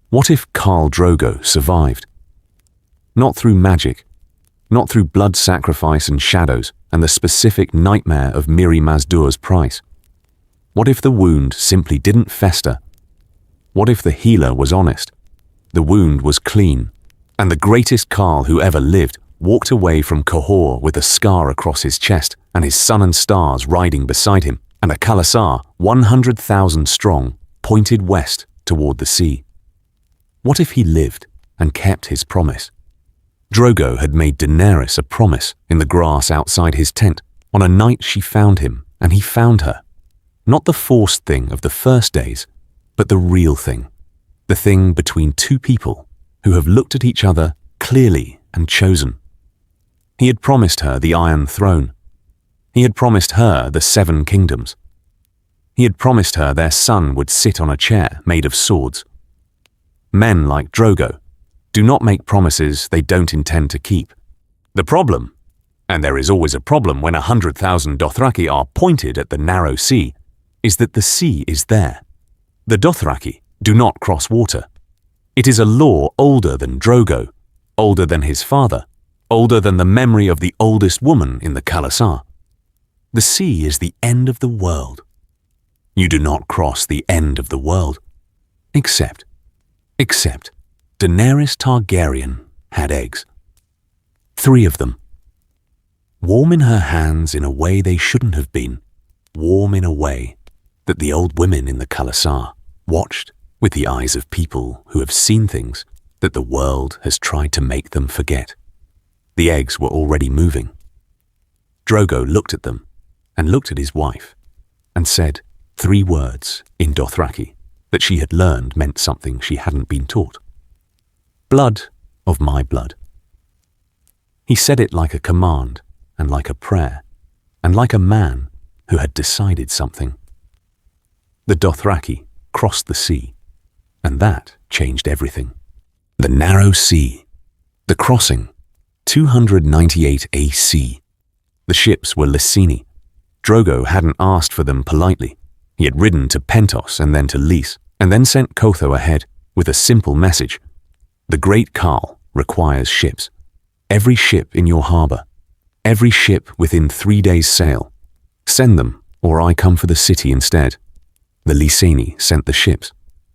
What if Khal Drogo survived? Not through magic, not through blood sacrifice and shadows and the specific nightmare of Miri Mazdur's price. What if the wound simply didn't fester? What if the healer was honest? The wound was clean, and the greatest Khal who ever lived walked away from Kahor with a scar across his chest and his sun and stars riding beside him, and a khalasar 100,000 strong pointed west toward the sea. What if he lived and kept his promise? Drogo had made Daenerys a promise in the grass outside his tent on a night she found him and he found her. Not the forced thing of the first days, but the real thing. The thing between two people who have looked at each other clearly and chosen. He had promised her the Iron Throne. He had promised her the 7 kingdoms. He had promised her their son would sit on a chair made of swords. Men like Drogo do not make promises they don't intend to keep. The problem, and there is always a problem when 100,000 Dothraki are pointed at the narrow sea, is that the sea is there. The Dothraki do not cross water. It is a law older than Drogo, older than his father, older than the memory of the oldest woman in the khalasar. The sea is the end of the world. You do not cross the end of the world, except Daenerys Targaryen had eggs. 3 of them. Warm in her hands in a way they shouldn't have been, warm in a way that the old women in the khalasar watched with the eyes of people who have seen things that the world has tried to make them forget. The eggs were already moving. Drogo looked at them and looked at his wife and said 3 words in Dothraki that she had learned meant something she hadn't been taught. Blood of my blood. He said it like a command and like a prayer and like a man who had decided something. The Dothraki crossed the sea, and that changed everything. The narrow sea, the crossing, 298 AC. The ships were Lysini. Drogo hadn't asked for them politely. He had ridden to Pentos and then to Lys, and then sent Kotho ahead with a simple message. The great Khal requires ships. Every ship in your harbor. Every ship within 3 days' sail. Send them, or I come for the city instead. The Lysini sent the ships.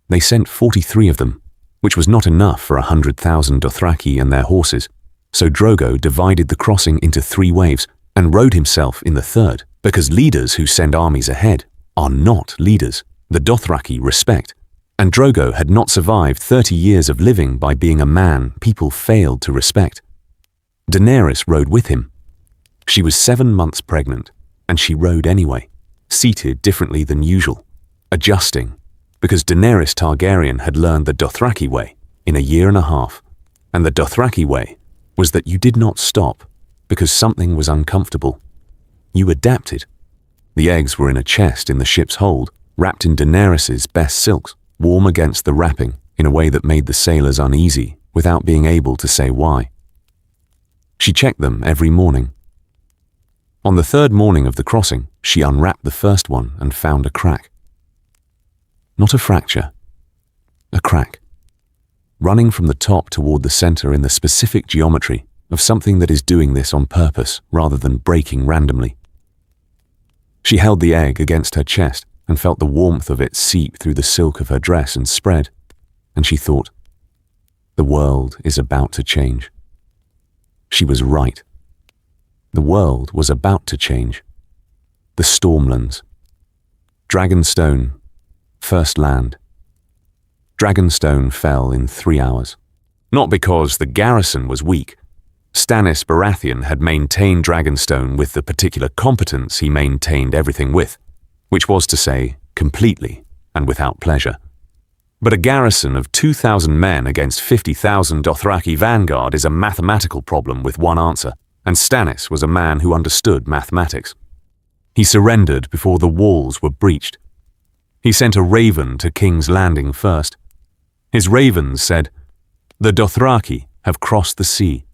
They sent 43 of them, which was not enough for 100,000 Dothraki and their horses, so Drogo divided the crossing into 3 waves and rode himself in the 3rd, because leaders who send armies ahead are not leaders the Dothraki respect, and Drogo had not survived 30 years of living by being a man people failed to respect. Daenerys rode with him. She was 7 months pregnant, and she rode anyway, seated differently than usual, adjusting, because Daenerys Targaryen had learned the Dothraki way in a 1.5 years, and the Dothraki way was that you did not stop because something was uncomfortable. You adapted. The eggs were in a chest in the ship's hold, wrapped in Daenerys's best silks, warm against the wrapping in a way that made the sailors uneasy without being able to say why. She checked them every morning. On the 3rd morning of the crossing, she unwrapped the first one and found a crack. Not a fracture, a crack, running from the top toward the center in the specific geometry of something that is doing this on purpose rather than breaking randomly. She held the egg against her chest and felt the warmth of it seep through the silk of her dress and spread, and she thought, the world is about to change. She was right. The world was about to change. The Stormlands. Dragonstone, first land. Dragonstone fell in 3 hours. Not because the garrison was weak. Stannis Baratheon had maintained Dragonstone with the particular competence he maintained everything with, which was to say, completely and without pleasure. But a garrison of 2,000 men against 50,000 Dothraki vanguard is a mathematical problem with one answer, and Stannis was a man who understood mathematics. He surrendered before the walls were breached. He sent a raven to King's Landing first. His ravens said, "The Dothraki have crossed the sea.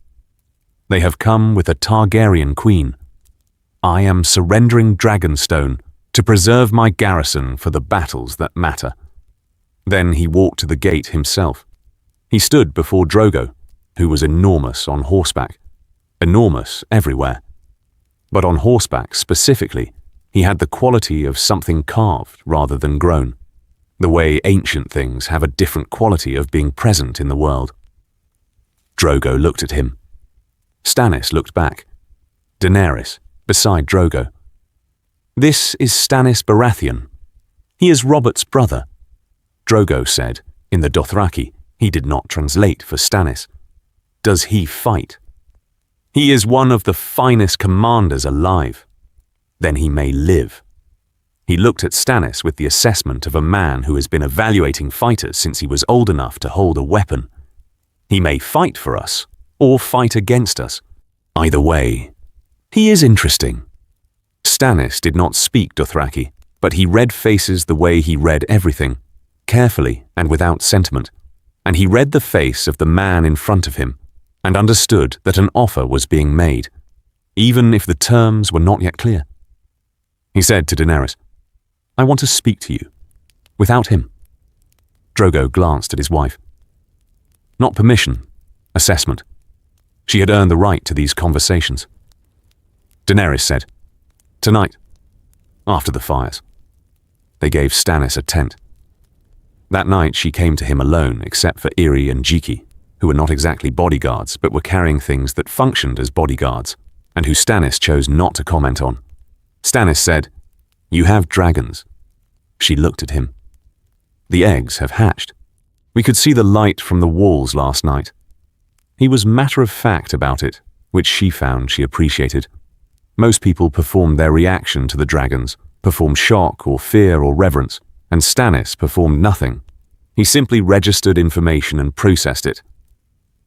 They have come with a Targaryen queen. I am surrendering Dragonstone to preserve my garrison for the battles that matter." Then he walked to the gate himself, He stood before Drogo, who was enormous on horseback, enormous everywhere. But on horseback specifically, he had the quality of something carved rather than grown, the way ancient things have a different quality of being present in the world. Drogo looked at him. Stannis looked back. Daenerys, beside Drogo. "This is Stannis Baratheon. He is Robert's brother," Drogo said, in the Dothraki. He did not translate for Stannis. "Does he fight? He is one of the finest commanders alive. Then he may live." He looked at Stannis with the assessment of a man who has been evaluating fighters since he was old enough to hold a weapon. He may fight for us, or fight against us. Either way, he is interesting. Stannis did not speak Dothraki, but he read faces the way he read everything, carefully and without sentiment, and he read the face of the man in front of him, and understood that an offer was being made, even if the terms were not yet clear. He said to Daenerys, "I want to speak to you. Without him." Drogo glanced at his wife. Not permission, assessment. She had earned the right to these conversations. Daenerys said, "Tonight, after the fires." They gave Stannis a tent. That night she came to him alone except for Irri and Jiki, who were not exactly bodyguards but were carrying things that functioned as bodyguards, and who Stannis chose not to comment on. Stannis said, "You have dragons." She looked at him. "The eggs have hatched. We could see the light from the walls last night." He was matter-of-fact about it, which she found she appreciated. Most people performed their reaction to the dragons, performed shock or fear or reverence, and Stannis performed nothing. He simply registered information and processed it.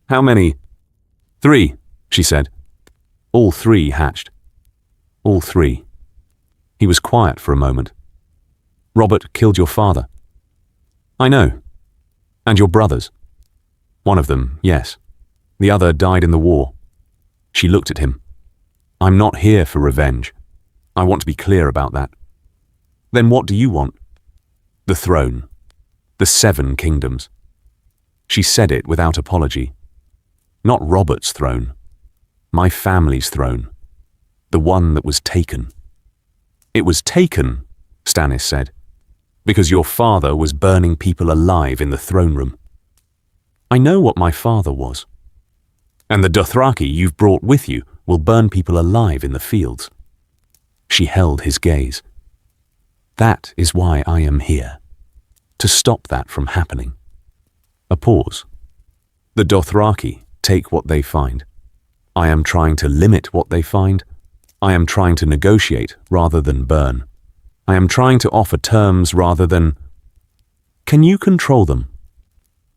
"How many?" "3, she said. "All 3 hatched." "All 3. He was quiet for a moment. "Robert killed your father." "I know. And your brothers." "One of them, yes. The other died in the war." She looked at him. "I'm not here for revenge. I want to be clear about that." "Then what do you want?" "The throne. The 7 kingdoms." She said it without apology. "Not Robert's throne. My family's throne. The one that was taken." "It was taken," Stannis said, "because your father was burning people alive in the throne room." "I know what my father was." "And the Dothraki you've brought with you will burn people alive in the fields." She held his gaze. "That is why I am here. To stop that from happening." A pause. "The Dothraki take what they find. I am trying to limit what they find. I am trying to negotiate rather than burn. I am trying to offer terms rather than... Can you control them?"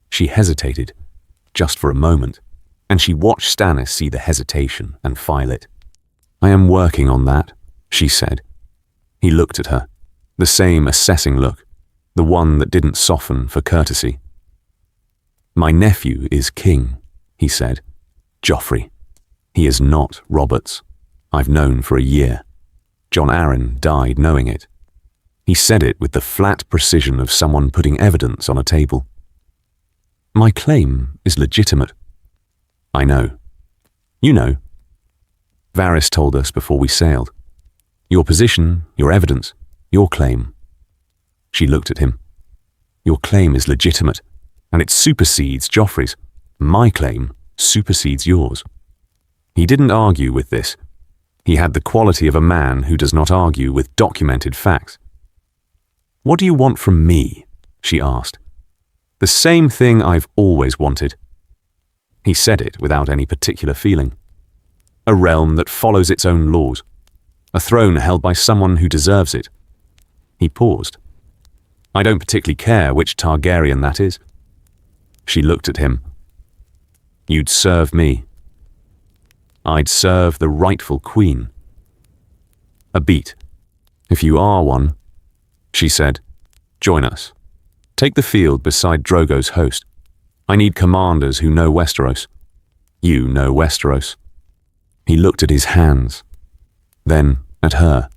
She hesitated, just for a moment, and she watched Stannis see the hesitation and file it. "I am working on that," she said. He looked at her, the same assessing look, the one that didn't soften for courtesy. "My nephew is king," he said. "Joffrey. He is not Robert's. I've known for a year. Jon Arryn died knowing it." He said it with the flat precision of someone putting evidence on a table. "My claim is legitimate." "I know. You know. Varys told us before we sailed. Your position, your evidence, your claim." She looked at him. "Your claim is legitimate, and it supersedes Joffrey's. My claim supersedes yours." He didn't argue with this. He had the quality of a man who does not argue with documented facts. "What do you want from me?" she asked. "The same thing I've always wanted." He said it without any particular feeling. "A realm that follows its own laws. A throne held by someone who deserves it." He paused. "I don't particularly care which Targaryen that is." She looked at him. "You'd serve me." "I'd serve the rightful queen." A beat. "If you are one," she said, "join us. Take the field beside Drogo's host. I need commanders who know Westeros. You know Westeros." He looked at his hands, then at her,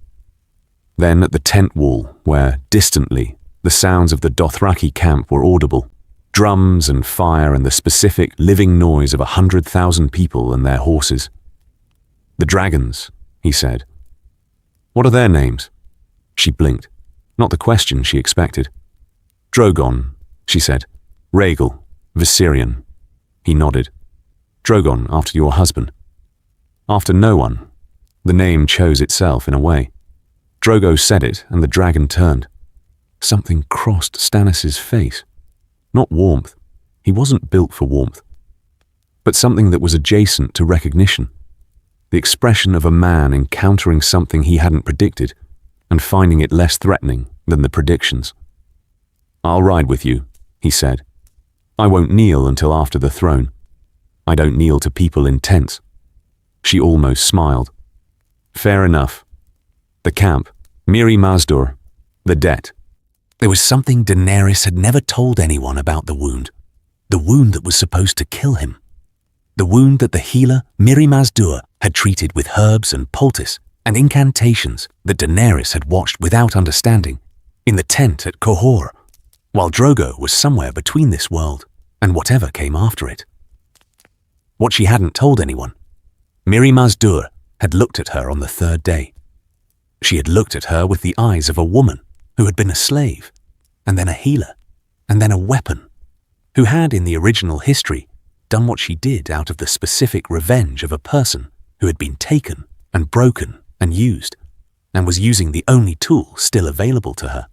then at the tent wall where, distantly, the sounds of the Dothraki camp were audible. Drums and fire and the specific living noise of 100,000 people and their horses. "The dragons," he said. "What are their names?" She blinked, not the question she expected. "Drogon," she said. "Rhaegal, Viserion." He nodded. "Drogon, after your husband." "After no one." The name chose itself in a way. Drogo said it, and the dragon turned. Something crossed Stannis' face. Not warmth. He wasn't built for warmth. But something that was adjacent to recognition. The expression of a man encountering something he hadn't predicted and finding it less threatening than the predictions. "I'll ride with you," he said. "I won't kneel until after the throne. I don't kneel to people in tents." She almost smiled. "Fair enough." The camp, Miri Mazdur, the debt. There was something Daenerys had never told anyone about the wound that was supposed to kill him. The wound that the healer, Miri Mazdur, had treated with herbs and poultice and incantations that Daenerys had watched without understanding in the tent at Qohor, while Drogo was somewhere between this world and whatever came after it. What she hadn't told anyone, Miri Mazdur had looked at her on the third day. She had looked at her with the eyes of a woman who had been a slave, and then a healer, and then a weapon, who had in the original history done what she did out of the specific revenge of a person who had been taken and broken and used, and was using the only tool still available to her.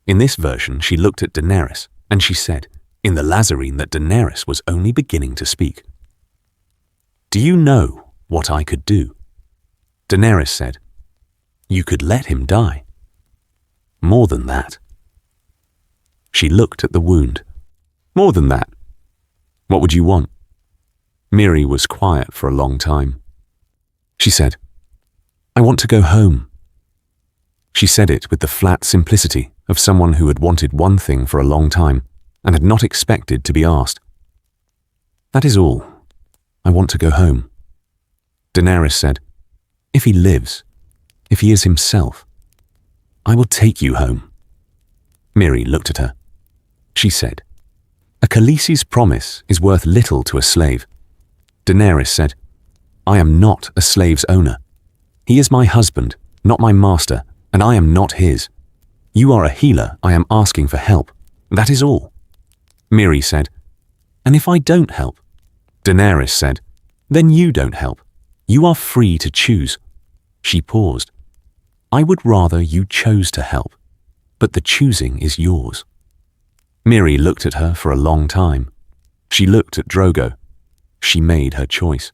In this version, she looked at Daenerys, and she said, in the Lazarene that Daenerys was only beginning to speak, "Do you know what I could do?" Daenerys said, "You could let him die." "More than that." She looked at the wound. "More than that. What would you want?" Miri was quiet for a long time. She said, "I want to go home." She said it with the flat simplicity of someone who had wanted one thing for a long time and had not expected to be asked. "That is all. I want to go home." Daenerys said, "If he lives, if he is himself, I will take you home." Miri looked at her. She said, "A Khaleesi's promise is worth little to a slave." Daenerys said, "I am not a slave's owner. He is my husband, not my master, and I am not his. You are a healer. I am asking for help. That is all." Miri said, "And if I don't help?" Daenerys said, "Then you don't help. You are free to choose." She paused. "I would rather you chose to help, but the choosing is yours." Miri looked at her for a long time. She looked at Drogo. She made her choice.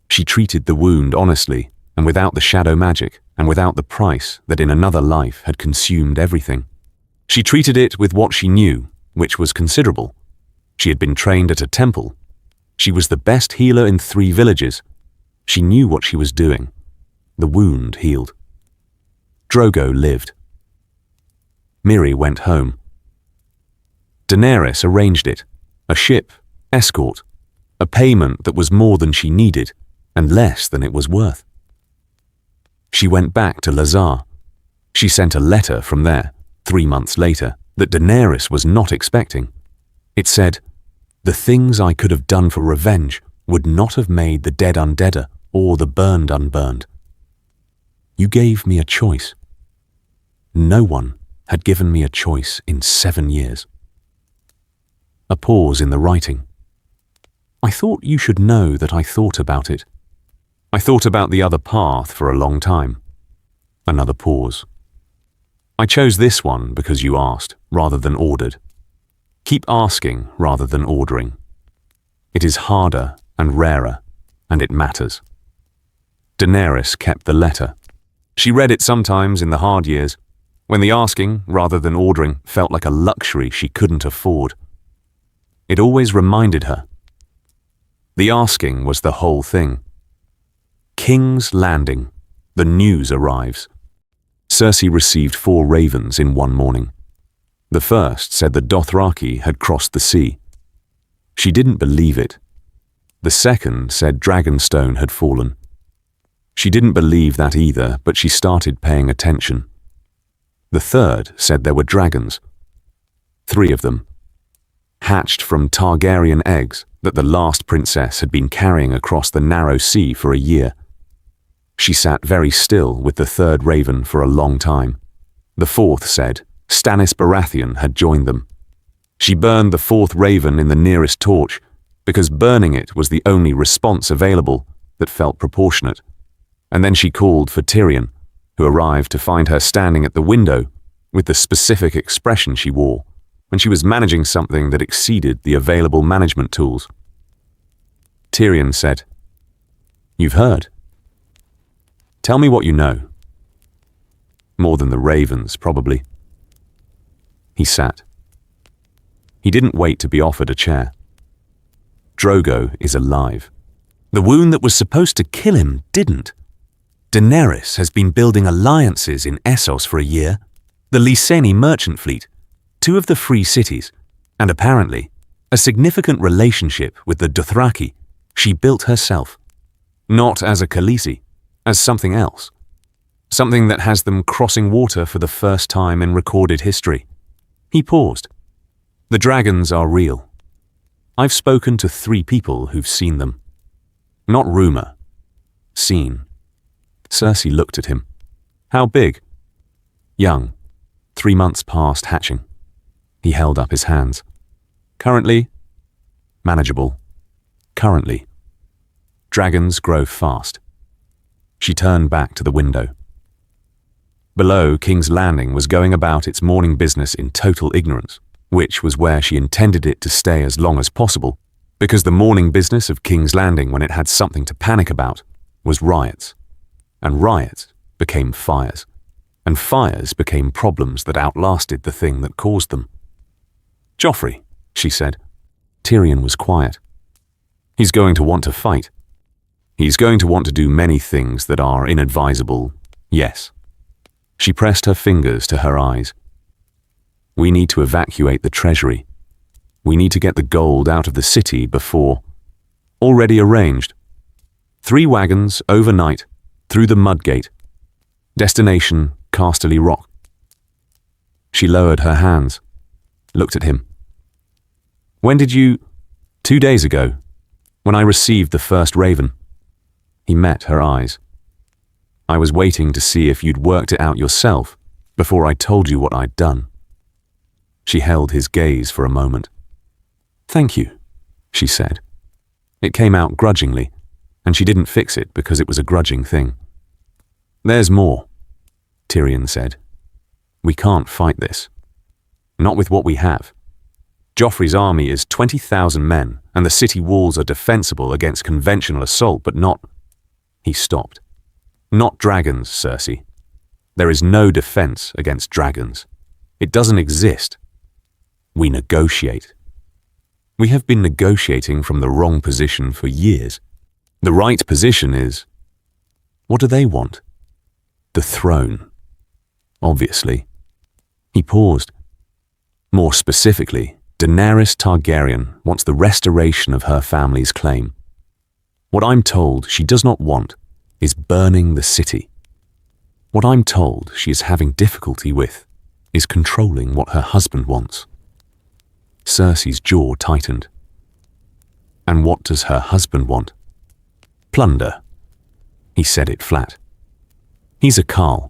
She treated the wound honestly and without the shadow magic and without the price that in another life had consumed everything. She treated it with what she knew, which was considerable. She had been trained at a temple. She was the best healer in 3 villages. She knew what she was doing. The wound healed. Drogo lived. Miri went home. Daenerys arranged it. A ship, escort, a payment that was more than she needed and less than it was worth. She went back to Lazar. She sent a letter from there, 3 months later, that Daenerys was not expecting. It said, "The things I could have done for revenge would not have made the dead undeader or the burned unburned. You gave me a choice. No one had given me a choice in 7 years." A pause in the writing. "I thought you should know that I thought about it. I thought about the other path for a long time." Another pause. "I chose this one because you asked, rather than ordered. Keep asking rather than ordering. It is harder and rarer, and it matters." Daenerys kept the letter. She read it sometimes in the hard years, when the asking rather than ordering felt like a luxury she couldn't afford. It always reminded her. The asking was the whole thing. King's Landing. The news arrives. Cersei received 4 ravens in one morning. The first said the Dothraki had crossed the sea. She didn't believe it. The second said Dragonstone had fallen. She didn't believe that either, but she started paying attention. The third said there were dragons. 3 of them. hatched from Targaryen eggs that the last princess had been carrying across the narrow sea for a year. She sat very still with the third raven for a long time. The fourth said Stannis Baratheon had joined them. She burned the fourth raven in the nearest torch because burning it was the only response available that felt proportionate. And then she called for Tyrion, who arrived to find her standing at the window with the specific expression she wore when she was managing something that exceeded the available management tools. Tyrion said, "You've heard. Tell me what you know." More than the ravens, probably. He sat. He didn't wait to be offered a chair. Drogo is alive. The wound that was supposed to kill him didn't. Daenerys has been building alliances in Essos for a year, the Lyseni merchant fleet, 2 of the free cities, and apparently a significant relationship with the Dothraki she built herself. Not as a Khaleesi, as something else. Something that has them crossing water for the first time in recorded history. He paused. The dragons are real. I've spoken to 3 people who've seen them. Not rumor. Seen. Cersei looked at him. How big? Young. 3 months past hatching. He held up his hands. Currently? Manageable. Currently. Dragons grow fast. She turned back to the window. Below, King's Landing was going about its morning business in total ignorance, which was where she intended it to stay as long as possible, because the morning business of King's Landing, when it had something to panic about, was riots. And riots became fires. And fires became problems that outlasted the thing that caused them. "Joffrey," she said. Tyrion was quiet. "He's going to want to fight. He's going to want to do many things that are inadvisable, yes." She pressed her fingers to her eyes. "We need to evacuate the treasury. We need to get the gold out of the city before. Already arranged. 3 wagons overnight through the Mudgate. Destination Casterly Rock." She lowered her hands, looked at him. "When did you—" 2 days ago, when I received the first raven." He met her eyes. "I was waiting to see if you'd worked it out yourself before I told you what I'd done." She held his gaze for a moment. "Thank you," she said. It came out grudgingly, and she didn't fix it because it was a grudging thing. "There's more," Tyrion said. "We can't fight this. Not with what we have. Joffrey's army is 20,000 men, and the city walls are defensible against conventional assault, but not—" He stopped. "Not dragons, Cersei. There is no defense against dragons. It doesn't exist. We negotiate. We have been negotiating from the wrong position for years. The right position is— What do they want? The throne. Obviously." He paused. "More specifically, Daenerys Targaryen wants the restoration of her family's claim. What I'm told she does not want is burning the city. What I'm told she is having difficulty with is controlling what her husband wants." Cersei's jaw tightened. "And what does her husband want?" "Plunder." He said it flat. "He's a Khal.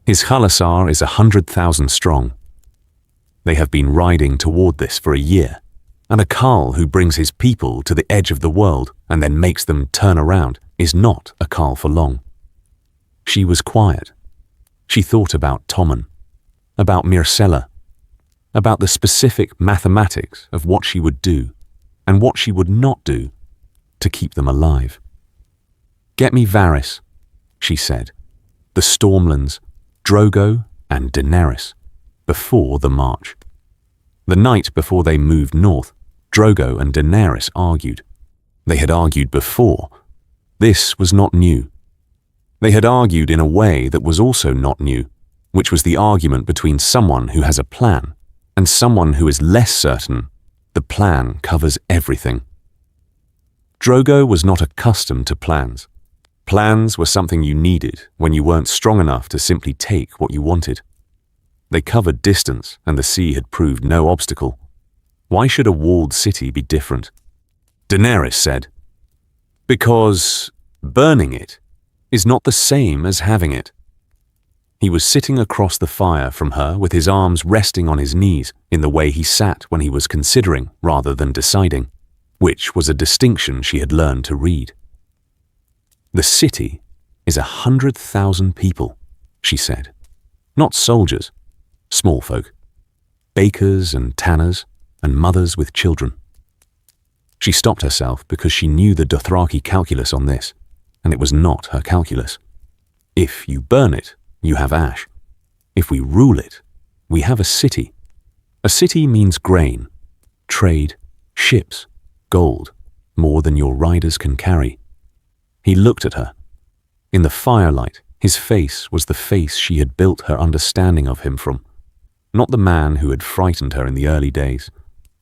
His khalasar is 100,000 strong. They have been riding toward this for a year, and a Khal who brings his people to the edge of the world and then makes them turn around is not a Khal for long." She was quiet. She thought about Tommen, about Myrcella, about the specific mathematics of what she would do and what she would not do to keep them alive. "Get me Varys," she said, "the Stormlands, Drogo and Daenerys, before the march." The night before they moved north, Drogo and Daenerys argued. They had argued before. This was not new. They had argued in a way that was also not new, which was the argument between someone who has a plan and someone who is less certain the plan covers everything. Drogo was not accustomed to plans. Plans were something you needed when you weren't strong enough to simply take what you wanted. They covered distance, and the sea had proved no obstacle. Why should a walled city be different? Daenerys said, "Because burning it is not the same as having it." He was sitting across the fire from her with his arms resting on his knees in the way he sat when he was considering rather than deciding, which was a distinction she had learned to read. "The city is 100,000 people," she said. "Not soldiers, small folk, bakers and tanners and mothers with children." She stopped herself because she knew the Dothraki calculus on this, and it was not her calculus. If you burn it, you have ash. If we rule it, we have a city. A city means grain, trade, ships, gold, more than your riders can carry. He looked at her. In the firelight, his face was the face she had built her understanding of him from. Not the man who had frightened her in the early days,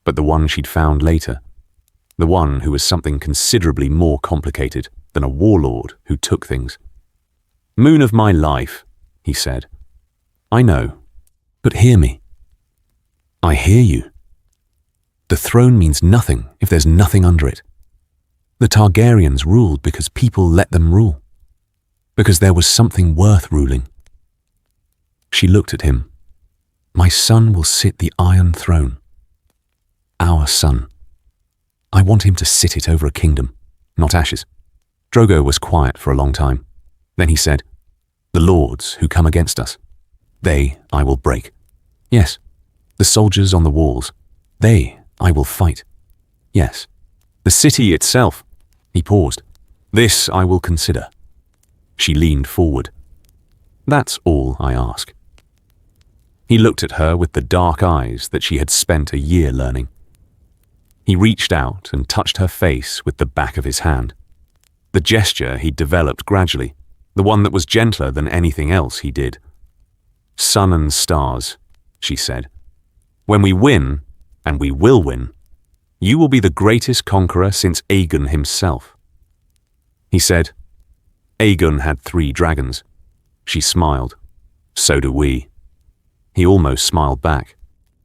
but the one she'd found later. The one who was something considerably more complicated than a warlord who took things. "Moon of my life," he said. "I know, but hear me." "I hear you. The throne means nothing if there's nothing under it. The Targaryens ruled because people let them rule, because there was something worth ruling." She looked at him. "My son will sit the Iron Throne. Our son. I want him to sit it over a kingdom, not ashes." Drogo was quiet for a long time. Then he said, "The lords who come against us, they I will break. Yes, the soldiers on the walls, they I will fight. Yes, the city itself." He paused. "This I will consider." She leaned forward. "That's all I ask." He looked at her with the dark eyes that she had spent a year learning. He reached out and touched her face with the back of his hand. The gesture he'd developed gradually, the one that was gentler than anything else he did. "Sun and stars," she said. "When we win, and we will win, you will be the greatest conqueror since Aegon himself." He said, "Aegon had 3 dragons." She smiled. "So do we." He almost smiled back.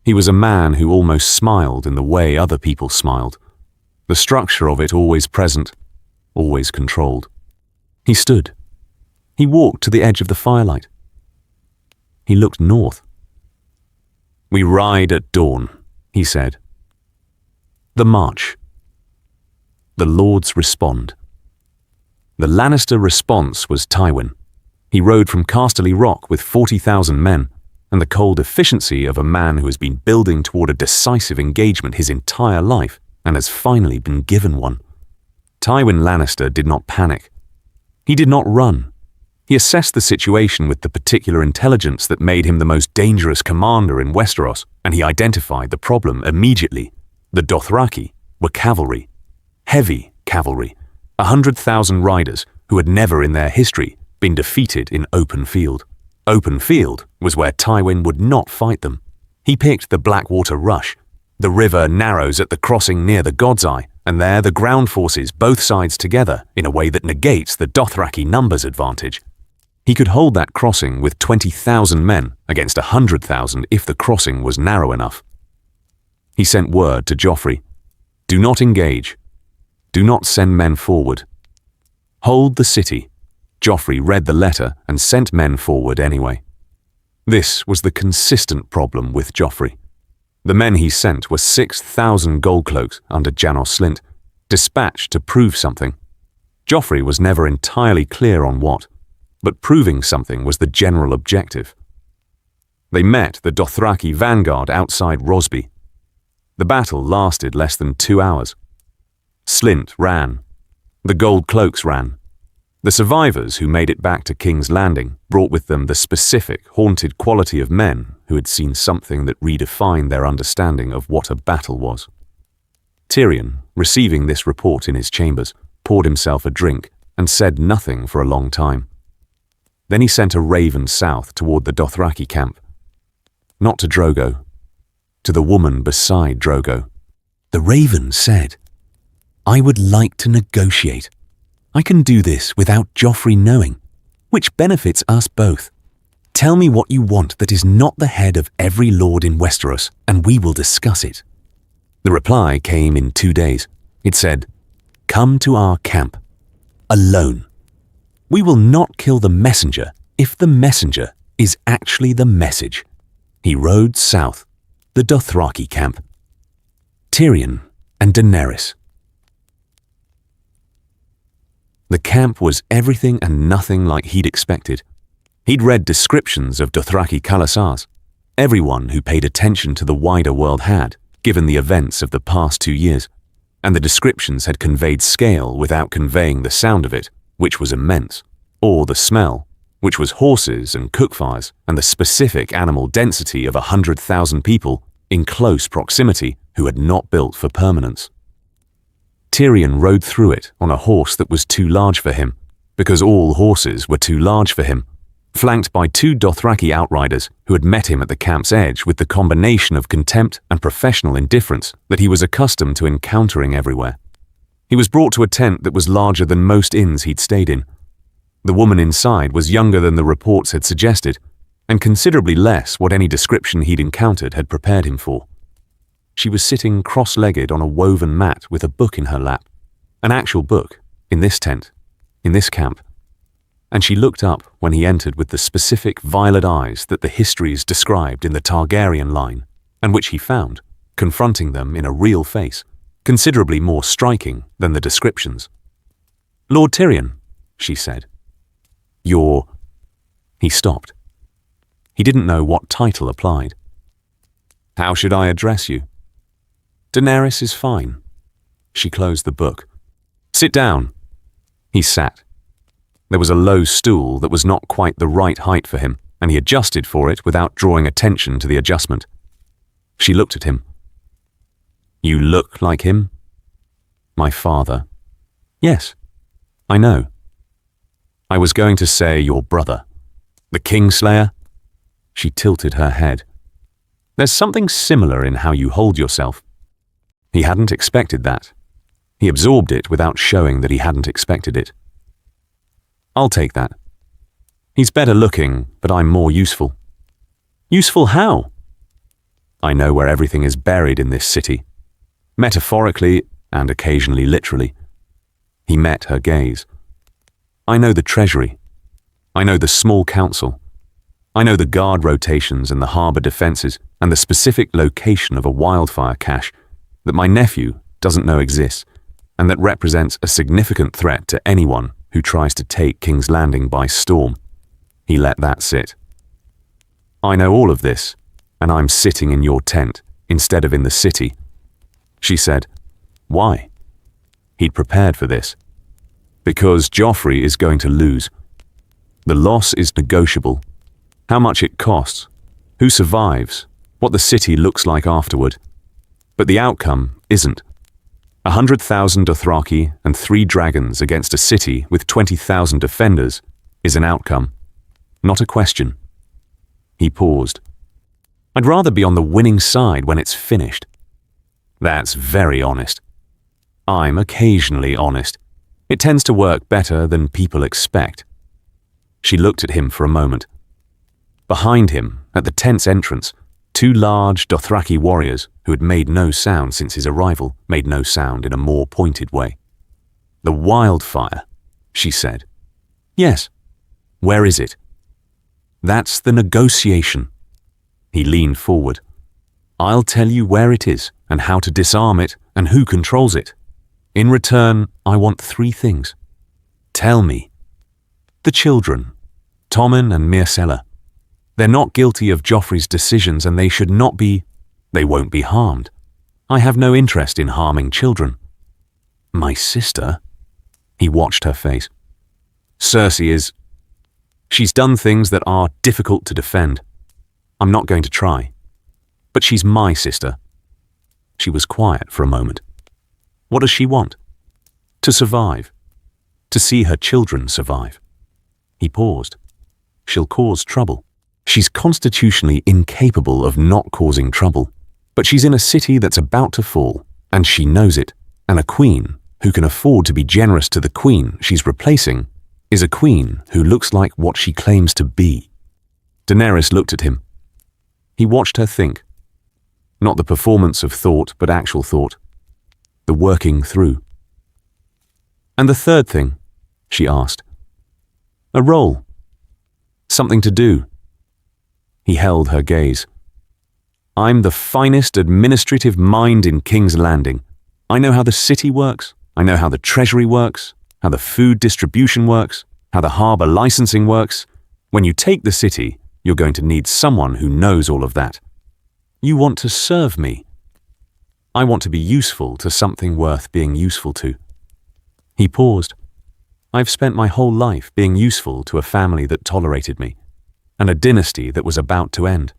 He was a man who almost smiled in the way other people smiled. The structure of it always present, always controlled. He stood. He walked to the edge of the firelight. He looked north. "We ride at dawn," he said. "The march. The lords respond." The Lannister response was Tywin. He rode from Casterly Rock with 40,000 men, and the cold efficiency of a man who has been building toward a decisive engagement his entire life and has finally been given one. Tywin Lannister did not panic. He did not run. He assessed the situation with the particular intelligence that made him the most dangerous commander in Westeros, and he identified the problem immediately. The Dothraki were cavalry, heavy cavalry, 100,000 riders who had never in their history been defeated in open field. Open field was where Tywin would not fight them. He picked the Blackwater Rush. The river narrows at the crossing near the God's Eye, and there the ground forces both sides together in a way that negates the Dothraki numbers advantage. He could hold that crossing with 20,000 men against 100,000 if the crossing was narrow enough. He sent word to Joffrey, "Do not engage. Do not send men forward. Hold the city." Joffrey read the letter and sent men forward anyway. This was the consistent problem with Joffrey. The men he sent were 6,000 gold cloaks under Janos Slynt, dispatched to prove something. Joffrey was never entirely clear on what, but proving something was the general objective. They met the Dothraki vanguard outside Rosby. The battle lasted less than 2 hours. Slynt ran. The gold cloaks ran. The survivors who made it back to King's Landing brought with them the specific, haunted quality of men who had seen something that redefined their understanding of what a battle was. Tyrion, receiving this report in his chambers, poured himself a drink and said nothing for a long time. Then he sent a raven south toward the Dothraki camp. Not to Drogo, to the woman beside Drogo. The raven said, "I would like to negotiate. I can do this without Joffrey knowing, which benefits us both. Tell me what you want that is not the head of every lord in Westeros, and we will discuss it." The reply came in 2 days. It said, "Come to our camp. Alone. We will not kill the messenger if the messenger is actually the message." He rode south, the Dothraki camp. Tyrion and Daenerys. The camp was everything and nothing like he'd expected. He'd read descriptions of Dothraki khalasars. Everyone who paid attention to the wider world had, given the events of the past 2 years, and the descriptions had conveyed scale without conveying the sound of it, which was immense, or the smell, which was horses and cookfires, and the specific animal density of 100,000 people in close proximity who had not built for permanence. Tyrion rode through it on a horse that was too large for him, because all horses were too large for him, flanked by 2 Dothraki outriders who had met him at the camp's edge with the combination of contempt and professional indifference that he was accustomed to encountering everywhere. He was brought to a tent that was larger than most inns he'd stayed in. The woman inside was younger than the reports had suggested, and considerably less what any description he'd encountered had prepared him for. She was sitting cross-legged on a woven mat with a book in her lap, an actual book, in this tent, in this camp, and she looked up when he entered with the specific violet eyes that the histories described in the Targaryen line, and which he found, confronting them in a real face, considerably more striking than the descriptions. "Lord Tyrion," she said. "You're—" He stopped. He didn't know what title applied. "How should I address you?" "Daenerys is fine." She closed the book. "Sit down." He sat. There was a low stool that was not quite the right height for him, and he adjusted for it without drawing attention to the adjustment. She looked at him. "You look like him?" "My father." "Yes, I know." "I was going to say your brother. The Kingslayer?" She tilted her head. "There's something similar in how you hold yourself." He hadn't expected that. He absorbed it without showing that he hadn't expected it. "I'll take that. He's better looking, but I'm more useful." "Useful how?" "I know where everything is buried in this city. Metaphorically and occasionally literally." He met her gaze. "I know the treasury. I know the small council. I know the guard rotations and the harbour defences and the specific location of a wildfire cache that my nephew doesn't know exists and that represents a significant threat to anyone who tries to take King's Landing by storm." He let that sit. "I know all of this, and I'm sitting in your tent instead of in the city." She said, "Why?" He'd prepared for this. "Because Joffrey is going to lose. The loss is negotiable. How much it costs, who survives, what the city looks like afterward. But the outcome isn't. 100,000 Dothraki and 3 dragons against a city with 20,000 defenders is an outcome, not a question." He paused. "I'd rather be on the winning side when it's finished." "That's very honest." "I'm occasionally honest. It tends to work better than people expect." She looked at him for a moment. Behind him, at the tent's entrance, 2 large Dothraki warriors who had made no sound since his arrival made no sound in a more pointed way. "The wildfire," she said. "Yes. Where is it?" "That's the negotiation." He leaned forward. "I'll tell you where it is and how to disarm it and who controls it. In return, I want 3 things." "Tell me." "The children, Tommen and Myrcella. They're not guilty of Joffrey's decisions and they should not be. They won't be harmed. I have no interest in harming children." "My sister?" He watched her face. "Cersei is. She's done things that are difficult to defend. I'm not going to try. But she's my sister." She was quiet for a moment. "What does she want?" "To survive. To see her children survive." He paused. "She'll cause trouble. She's constitutionally incapable of not causing trouble. But she's in a city that's about to fall, and she knows it. And a queen who can afford to be generous to the queen she's replacing is a queen who looks like what she claims to be." Daenerys looked at him. He watched her think. Not the performance of thought, but actual thought. The working through. And the third thing, she asked. A role. Something to do. He held her gaze. I'm the finest administrative mind in King's Landing. I know how the city works. I know how the treasury works, how the food distribution works, how the harbour licensing works. When you take the city, you're going to need someone who knows all of that. You want to serve me. I want to be useful to something worth being useful to. He paused. I've spent my whole life being useful to a family that tolerated me, and a dynasty that was about to end.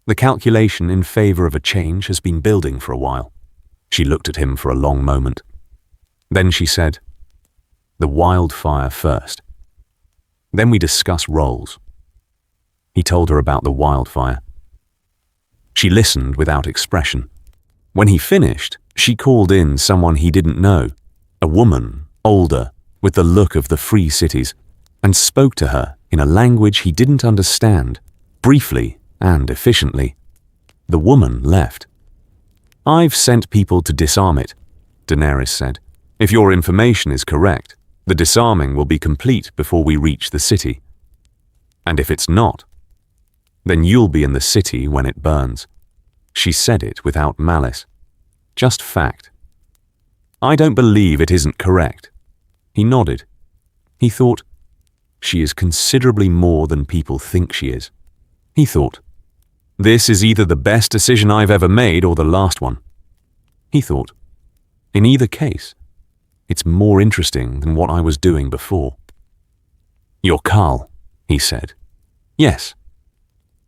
The calculation in favour of a change has been building for a while. She looked at him for a long moment. Then she said, the wildfire first. Then we discuss roles. He told her about the wildfire. She listened without expression. When he finished, she called in someone he didn't know, a woman, older, with the look of the free cities, and spoke to her in a language he didn't understand, briefly and efficiently. The woman left. I've sent people to disarm it, Daenerys said. If your information is correct, the disarming will be complete before we reach the city. And if it's not, then you'll be in the city when it burns. She said it without malice. Just fact. I don't believe it isn't correct. He nodded. He thought, she is considerably more than people think she is. He thought, this is either the best decision I've ever made or the last one. He thought, in either case, it's more interesting than what I was doing before. You're Khal, he said. Yes.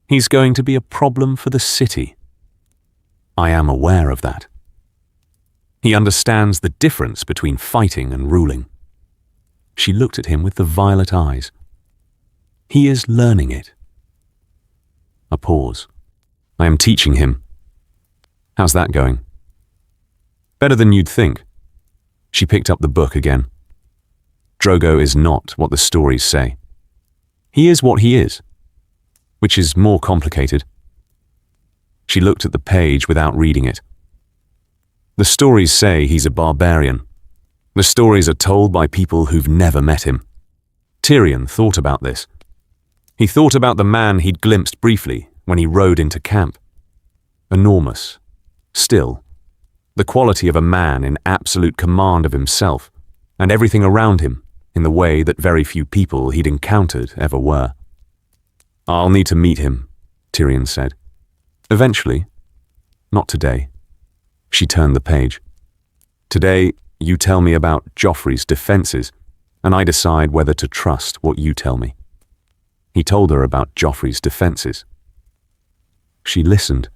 He's going to be a problem for the city. I am aware of that. He understands the difference between fighting and ruling. She looked at him with the violet eyes. He is learning it. A pause. I am teaching him. How's that going? Better than you'd think. She picked up the book again. Drogo is not what the stories say. He is what he is, which is more complicated. She looked at the page without reading it. The stories say he's a barbarian. The stories are told by people who've never met him. Tyrion thought about this. He thought about the man he'd glimpsed briefly when he rode into camp. Enormous. Still, the quality of a man in absolute command of himself and everything around him in the way that very few people he'd encountered ever were. I'll need to meet him, Tyrion said. Eventually. Not today. She turned the page. Today, you tell me about Joffrey's defenses, and I decide whether to trust what you tell me. He told her about Joffrey's defenses. She listened.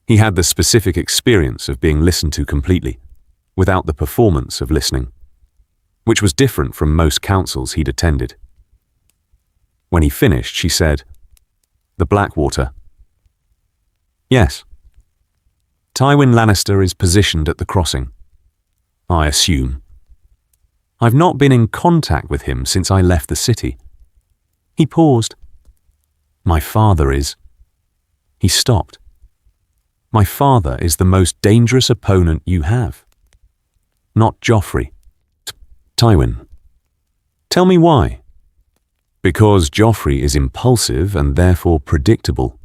He had the specific experience of being listened to completely, without the performance of listening, which was different from most councils he'd attended. When he finished, she said, the Blackwater. Yes. Tywin Lannister is positioned at the crossing. I assume. I've not been in contact with him since I left the city. He paused. My father is. He stopped. My father is the most dangerous opponent you have. Not Joffrey. Tywin. Tell me why. Because Joffrey is impulsive and therefore predictable.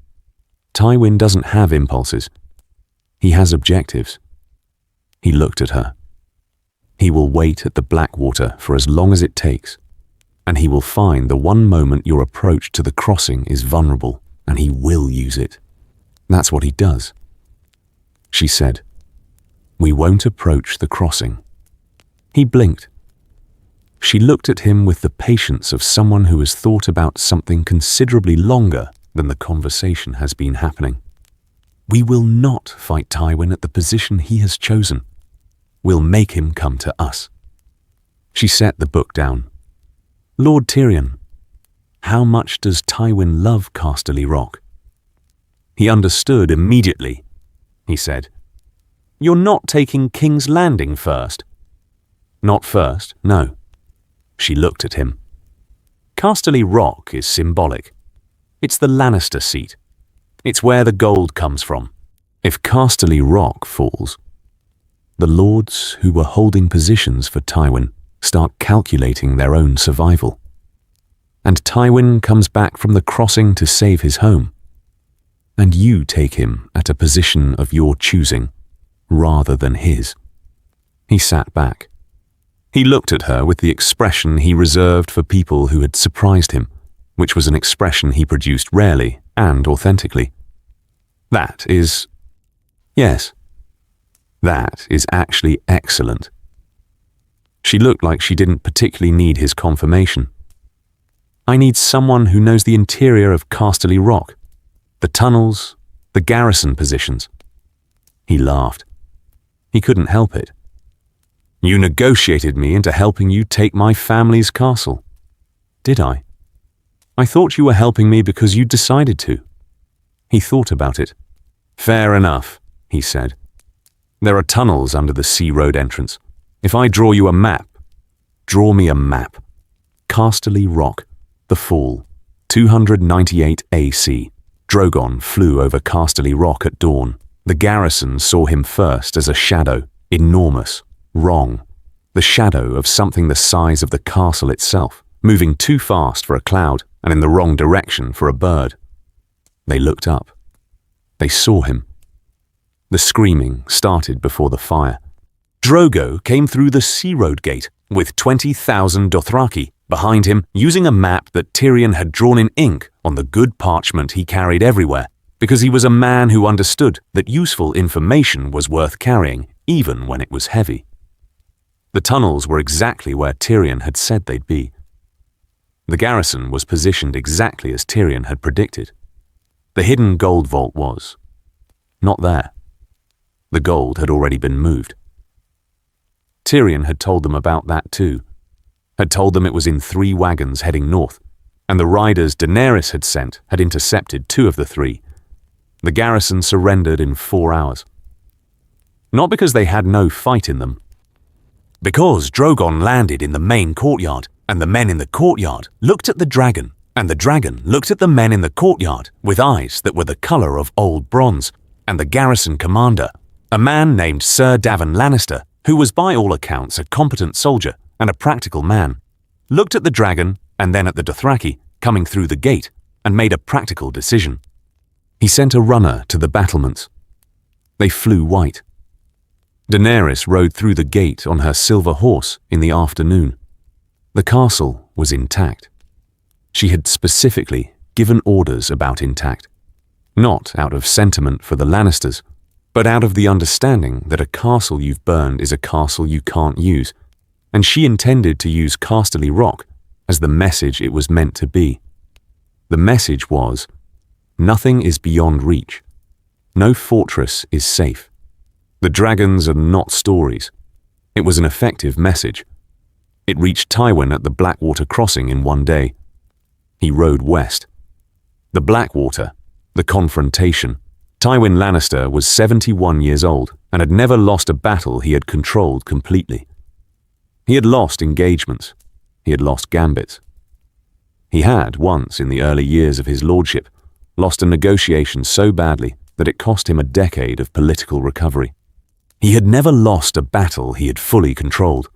Tywin doesn't have impulses. He has objectives. He looked at her. He will wait at the Blackwater for as long as it takes, and he will find the one moment your approach to the crossing is vulnerable, and he will use it. That's what he does. She said, we won't approach the crossing. He blinked. She looked at him with the patience of someone who has thought about something considerably longer than the conversation has been happening. We will not fight Tywin at the position he has chosen. We'll make him come to us. She set the book down. Lord Tyrion, how much does Tywin love Casterly Rock? He understood immediately. He said, you're not taking King's Landing first. Not first, no. She looked at him. Casterly Rock is symbolic. It's the Lannister seat. It's where the gold comes from. If Casterly Rock falls, the lords who were holding positions for Tywin start calculating their own survival. And Tywin comes back from the crossing to save his home. And you take him at a position of your choosing, rather than his. He sat back. He looked at her with the expression he reserved for people who had surprised him, which was an expression he produced rarely and authentically. Yes, that is actually excellent. She looked like she didn't particularly need his confirmation. I need someone who knows the interior of Casterly Rock, the tunnels, the garrison positions. He laughed. He couldn't help it. You negotiated me into helping you take my family's castle. Did I? I thought you were helping me because you decided to. He thought about it. Fair enough, he said. There are tunnels under the sea road entrance. If I draw you a map, draw me a map. Casterly Rock, the fall, 298 AC. Drogon flew over Casterly Rock at dawn. The garrison saw him first as a shadow, enormous, wrong. The shadow of something the size of the castle itself, moving too fast for a cloud and in the wrong direction for a bird. They looked up. They saw him. The screaming started before the fire. Drogo came through the Sea Road gate with 20,000 Dothraki behind him, using a map that Tyrion had drawn in ink on the good parchment he carried everywhere, because he was a man who understood that useful information was worth carrying, even when it was heavy. The tunnels were exactly where Tyrion had said they'd be. The garrison was positioned exactly as Tyrion had predicted. The hidden gold vault was not there. The gold had already been moved. Tyrion had told them about that too, had told them it was in 3 wagons heading north, and the riders Daenerys had sent had intercepted 2 of the 3. The garrison surrendered in 4 hours. Not because they had no fight in them. Because Drogon landed in the main courtyard, and the men in the courtyard looked at the dragon, and the dragon looked at the men in the courtyard with eyes that were the colour of old bronze, and the garrison commander, a man named Sir Davin Lannister, who was by all accounts a competent soldier and a practical man, looked at the dragon and then at the Dothraki coming through the gate and made a practical decision. He sent a runner to the battlements. They flew white. Daenerys rode through the gate on her silver horse in the afternoon. The castle was intact. She had specifically given orders about intact, not out of sentiment for the Lannisters, but out of the understanding that a castle you've burned is a castle you can't use, and she intended to use Casterly Rock as the message it was meant to be. The message was, nothing is beyond reach. No fortress is safe. The dragons are not stories. It was an effective message. It reached Tywin at the Blackwater crossing in 1 day. He rode west. The Blackwater, the confrontation. Tywin Lannister was 71 years old and had never lost a battle he had controlled completely. He had lost engagements. He had lost gambits. He had, once in the early years of his lordship, lost a negotiation so badly that it cost him a decade of political recovery. He had never lost a battle he had fully controlled.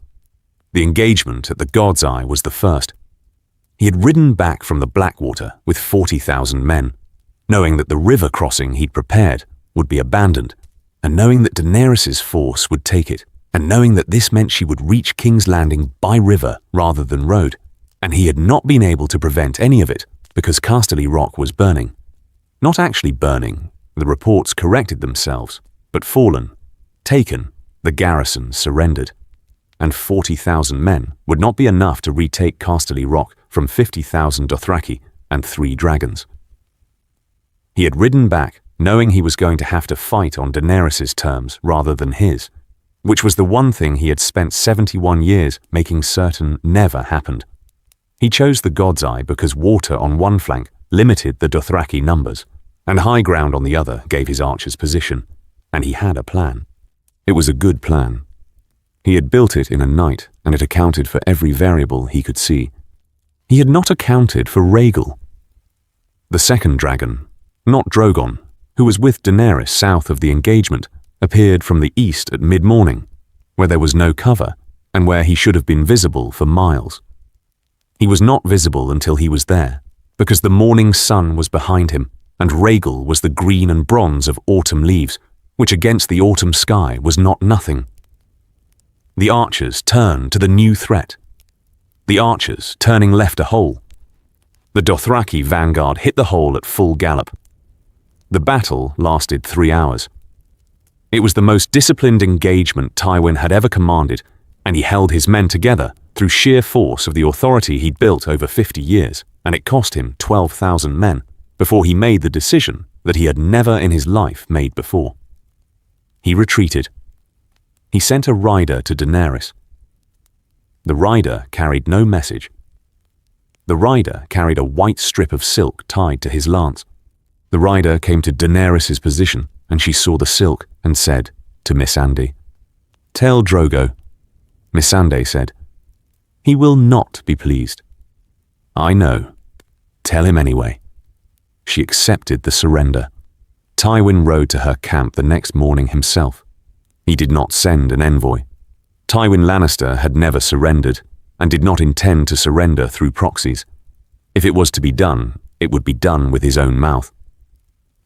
The engagement at the God's Eye was the first. He had ridden back from the Blackwater with 40,000 men, knowing that the river crossing he'd prepared would be abandoned, and knowing that Daenerys' force would take it, and knowing that this meant she would reach King's Landing by river rather than road, and he had not been able to prevent any of it because Casterly Rock was burning. Not actually burning, the reports corrected themselves, but fallen, taken, the garrison surrendered, and 40,000 men would not be enough to retake Casterly Rock from 50,000 Dothraki and 3 dragons. He had ridden back, knowing he was going to have to fight on Daenerys' terms rather than his, which was the one thing he had spent 71 years making certain never happened. He chose the God's Eye because water on one flank limited the Dothraki numbers, and high ground on the other gave his archers position, and he had a plan. It was a good plan. He had built it in a night, and it accounted for every variable he could see. He had not accounted for Rhaegal. The second dragon, not Drogon, who was with Daenerys south of the engagement, appeared from the east at mid-morning, where there was no cover and where he should have been visible for miles. He was not visible until he was there, because the morning sun was behind him, and Rhaegal was the green and bronze of autumn leaves, which against the autumn sky was not nothing. The archers turned to the new threat. The archers, turning left a hole. The Dothraki vanguard hit the hole at full gallop. The battle lasted 3 hours. It was the most disciplined engagement Tywin had ever commanded, and he held his men together through sheer force of the authority he'd built over 50 years, and it cost him 12,000 men before he made the decision that he had never in his life made before. He retreated. He sent a rider to Daenerys. The rider carried no message. The rider carried a white strip of silk tied to his lance. The rider came to Daenerys' position, and she saw the silk and said to Missandei, "Tell Drogo." Missandei said, "He will not be pleased." "I know. Tell him anyway." She accepted the surrender. Tywin rode to her camp the next morning himself. He did not send an envoy. Tywin Lannister had never surrendered and did not intend to surrender through proxies. If it was to be done, it would be done with his own mouth.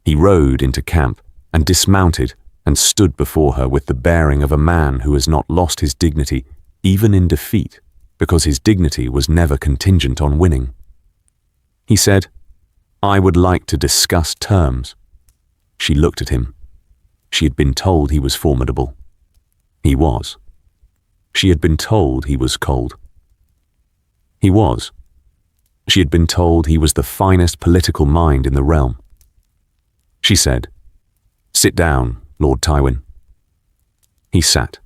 He rode into camp and dismounted and stood before her with the bearing of a man who has not lost his dignity, even in defeat, because his dignity was never contingent on winning. He said, "I would like to discuss terms." She looked at him. She had been told he was formidable. He was. She had been told he was cold. He was. She had been told he was the finest political mind in the realm. She said, "Sit down, Lord Tywin." He sat.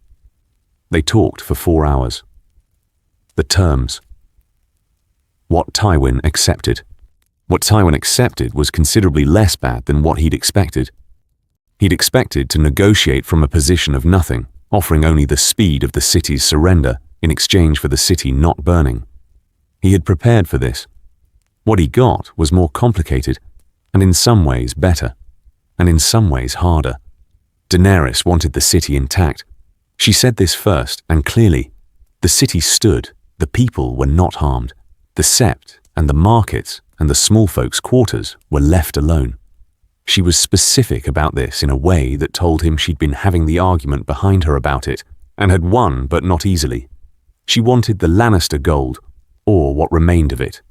They talked for 4 hours. The terms. What Tywin accepted. What Tywin accepted was considerably less bad than what he'd expected. He'd expected to negotiate from a position of nothing, offering only the speed of the city's surrender in exchange for the city not burning. He had prepared for this. What he got was more complicated, and in some ways better, and in some ways harder. Daenerys wanted the city intact. She said this first and clearly. The city stood, the people were not harmed. The sept and the markets and the small folks' quarters were left alone. She was specific about this in a way that told him she'd been having the argument behind her about it, and had won but not easily. She wanted the Lannister gold, or what remained of it.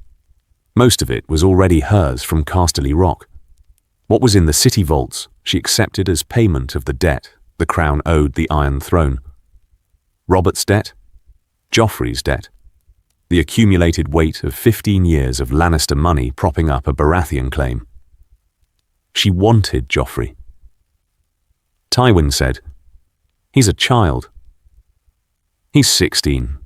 Most of it was already hers from Casterly Rock. What was in the city vaults she accepted as payment of the debt the crown owed the Iron Throne. Robert's debt, Joffrey's debt, the accumulated weight of 15 years of Lannister money propping up a Baratheon claim. She wanted Joffrey. Tywin said, "He's a child. He's 16.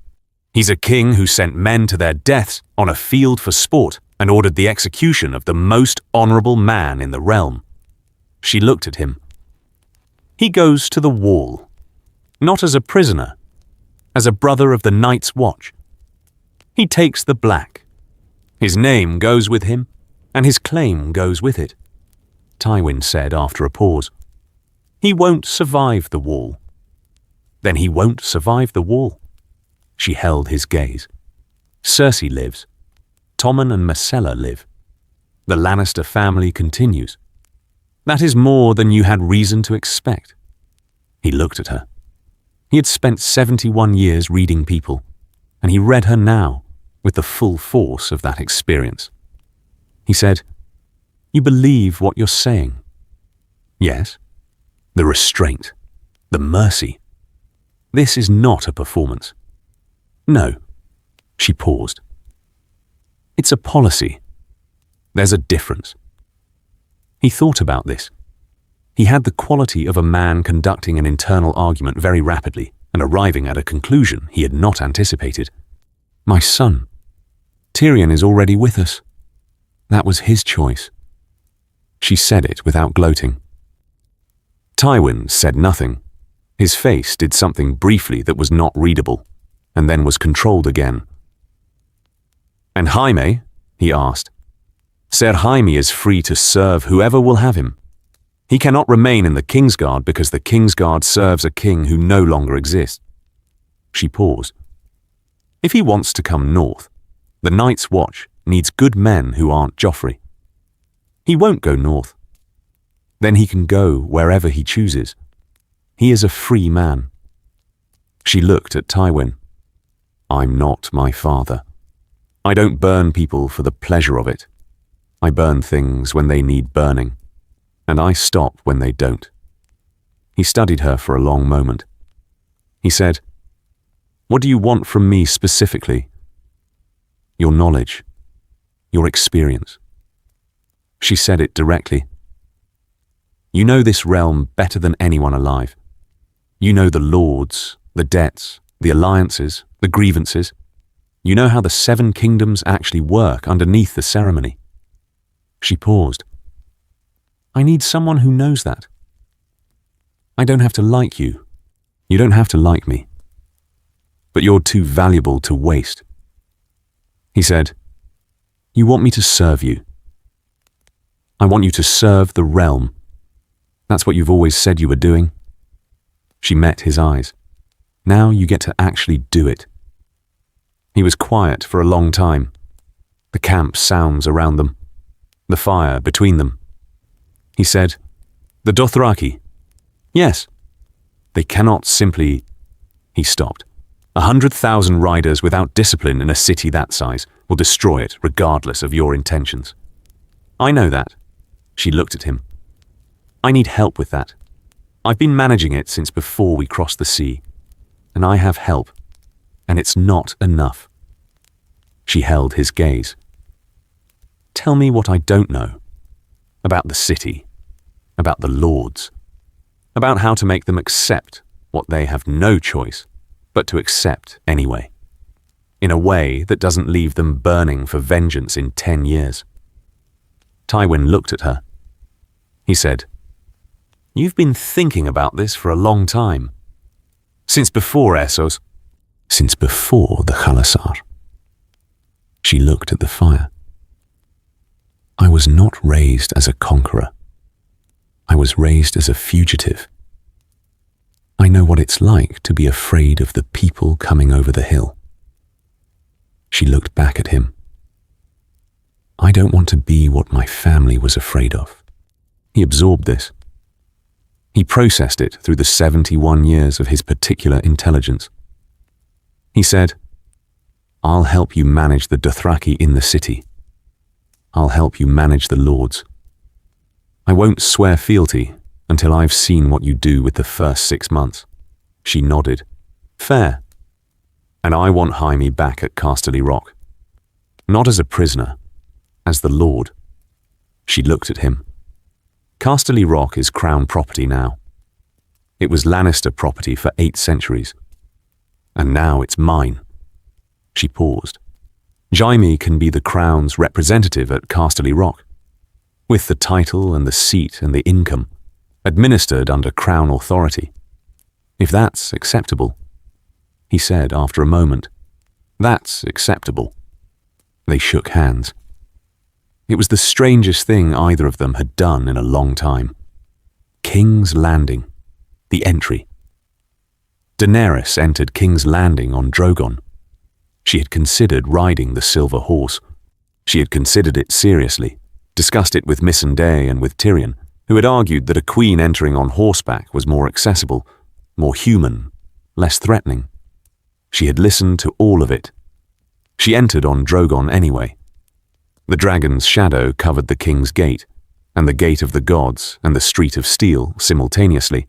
He's a king who sent men to their deaths on a field for sport and ordered the execution of the most honorable man in the realm." She looked at him. "He goes to the wall, not as a prisoner, as a brother of the Night's Watch. He takes the black. His name goes with him, and his claim goes with it," Tywin said after a pause. "He won't survive the wall." "Then he won't survive the wall." She held his gaze. "Cersei lives. Tommen and Myrcella live. The Lannister family continues. That is more than you had reason to expect." He looked at her. He had spent 71 years reading people, and he read her now with the full force of that experience. He said, "You believe what you're saying?" "Yes." "The restraint, the mercy. This is not a performance." "No." She paused. "It's a policy. There's a difference." He thought about this. He had the quality of a man conducting an internal argument very rapidly and arriving at a conclusion he had not anticipated. "My son. Tyrion is already with us. That was his choice." She said it without gloating. Tywin said nothing. His face did something briefly that was not readable, and then was controlled again. "And Jaime?" he asked. "Ser Jaime is free to serve whoever will have him." He cannot remain in the Kingsguard because the Kingsguard serves a king who no longer exists. She paused. If he wants to come north, the Night's Watch needs good men who aren't Joffrey. He won't go north. Then he can go wherever he chooses. He is a free man. She looked at Tywin. I'm not my father. I don't burn people for the pleasure of it. I burn things when they need burning, and I stop when they don't. He studied her for a long moment. He said, What do you want from me specifically? Your knowledge, your experience. She said it directly. You know this realm better than anyone alive. You know the lords, the debts, the alliances, the grievances. You know how the 7 kingdoms actually work underneath the ceremony. She paused. I need someone who knows that. I don't have to like you. You don't have to like me. But you're too valuable to waste. He said, You want me to serve you. I want you to serve the realm. That's what you've always said you were doing. She met his eyes. Now you get to actually do it. He was quiet for a long time. The camp sounds around them. The fire between them. He said, The Dothraki. Yes. They cannot simply... He stopped. 100,000 riders without discipline in a city that size will destroy it regardless of your intentions. I know that. She looked at him. I need help with that. I've been managing it since before we crossed the sea, and I have help, and it's not enough. She held his gaze. Tell me what I don't know. About the city, about the lords, about how to make them accept what they have no choice but to accept anyway, in a way that doesn't leave them burning for vengeance in 10 years. Tywin looked at her. He said, You've been thinking about this for a long time. Since before Essos. Since before the khalasar. She looked at the fire. I was not raised as a conqueror. I was raised as a fugitive. I know what it's like to be afraid of the people coming over the hill. She looked back at him. I don't want to be what my family was afraid of. He absorbed this. He processed it through the 71 years of his particular intelligence. He said, I'll help you manage the Dothraki in the city. I'll help you manage the lords. I won't swear fealty until I've seen what you do with the first 6 months. She nodded. Fair. And I want Jaime back at Casterly Rock. Not as a prisoner, as the lord. She looked at him. Casterly Rock is crown property now. It was Lannister property for 8 centuries. And now it's mine. She paused. Jaime can be the crown's representative at Casterly Rock, with the title and the seat and the income, administered under crown authority. If that's acceptable, he said after a moment. That's acceptable. They shook hands. It was the strangest thing either of them had done in a long time. King's Landing. The entry. Daenerys entered King's Landing on Drogon. She had considered riding the silver horse. She had considered it seriously, discussed it with Missandei and with Tyrion, who had argued that a queen entering on horseback was more accessible, more human, less threatening. She had listened to all of it. She entered on Drogon anyway. The dragon's shadow covered the king's gate, and the gate of the gods and the street of steel simultaneously,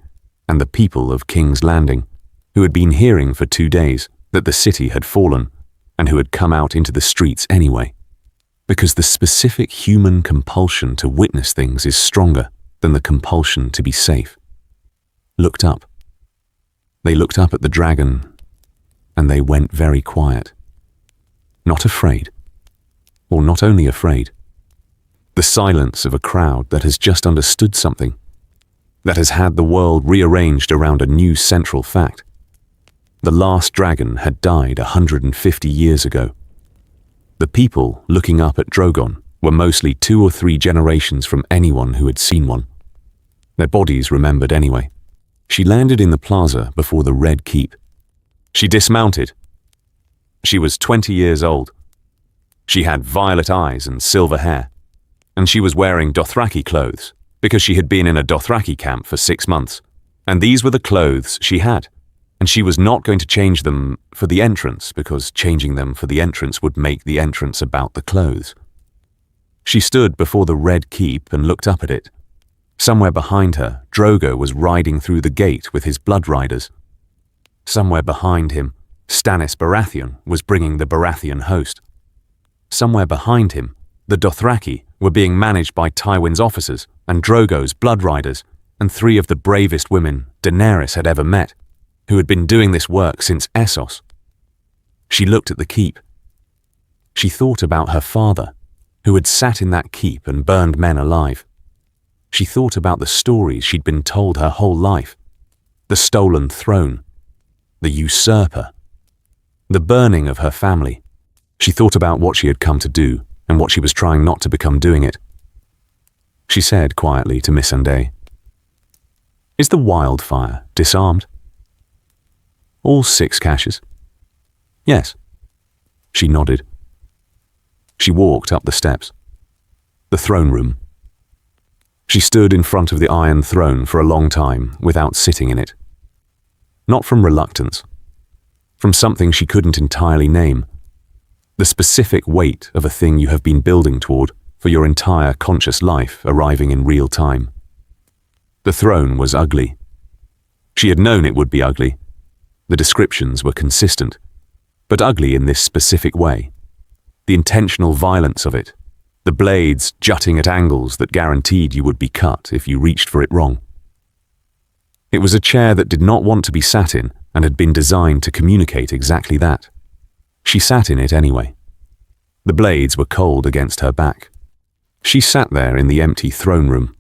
and the people of King's Landing, who had been hearing for 2 days that the city had fallen, and who had come out into the streets anyway, because the specific human compulsion to witness things is stronger than the compulsion to be safe. Looked up. They looked up at the dragon, and they went very quiet. Not afraid. Or not only afraid. The silence of a crowd that has just understood something, that has had the world rearranged around a new central fact. The last dragon had died 150 years ago. The people looking up at Drogon were mostly 2 or 3 generations from anyone who had seen one. Their bodies remembered anyway. She landed in the plaza before the Red Keep. She dismounted. She was 20 years old. She had violet eyes and silver hair, and she was wearing Dothraki clothes because she had been in a Dothraki camp for 6 months, and these were the clothes she had, and she was not going to change them for the entrance because changing them for the entrance would make the entrance about the clothes. She stood before the Red Keep and looked up at it. Somewhere behind her, Drogo was riding through the gate with his blood riders. Somewhere behind him, Stannis Baratheon was bringing the Baratheon host. Somewhere behind him, the Dothraki were being managed by Tywin's officers and Drogo's blood riders and 3 of the bravest women Daenerys had ever met, who had been doing this work since Essos. She looked at the keep. She thought about her father, who had sat in that keep and burned men alive. She thought about the stories she'd been told her whole life, the stolen throne, the usurper, the burning of her family. She thought about what she had come to do and what she was trying not to become doing it. She said quietly to Missandei, "Is the wildfire disarmed?" "All 6 caches?" "Yes." She nodded. She walked up the steps. The throne room. She stood in front of the Iron Throne for a long time without sitting in it. Not from reluctance, from something she couldn't entirely name. The specific weight of a thing you have been building toward for your entire conscious life arriving in real time. The throne was ugly. She had known it would be ugly. The descriptions were consistent, but ugly in this specific way. The intentional violence of it, the blades jutting at angles that guaranteed you would be cut if you reached for it wrong. It was a chair that did not want to be sat in and had been designed to communicate exactly that. She sat in it anyway. The blades were cold against her back. She sat there in the empty throne room.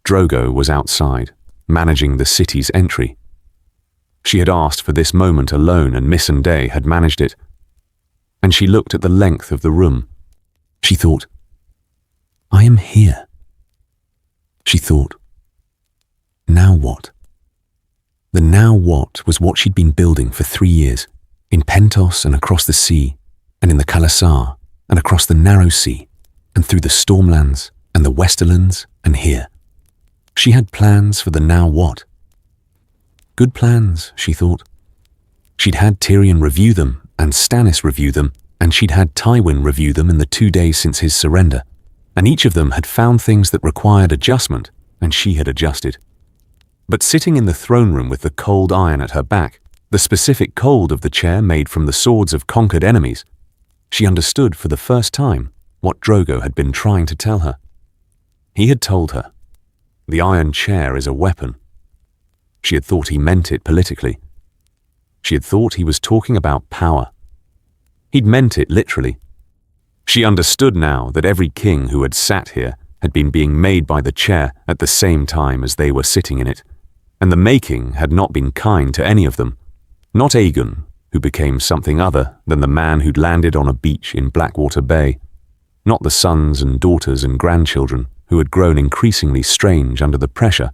Drogo was outside, managing the city's entry. She had asked for this moment alone and Missandei had managed it. And she looked at the length of the room. She thought, "I am here." She thought, now what? The now what was what she'd been building for 3 years, in Pentos and across the sea, and in the khalasar, and across the narrow sea, and through the stormlands, and the westerlands, and here. She had plans for the now what. Good plans, she thought. She'd had Tyrion review them, and Stannis review them, and she'd had Tywin review them in the 2 days since his surrender, and each of them had found things that required adjustment, and she had adjusted. But sitting in the throne room with the cold iron at her back, the specific cold of the chair made from the swords of conquered enemies, she understood for the first time what Drogo had been trying to tell her. He had told her, the iron chair is a weapon. She had thought he meant it politically. She had thought he was talking about power. He'd meant it literally. She understood now that every king who had sat here had been being made by the chair at the same time as they were sitting in it, and the making had not been kind to any of them. Not Aegon, who became something other than the man who'd landed on a beach in Blackwater Bay. Not the sons and daughters and grandchildren who had grown increasingly strange under the pressure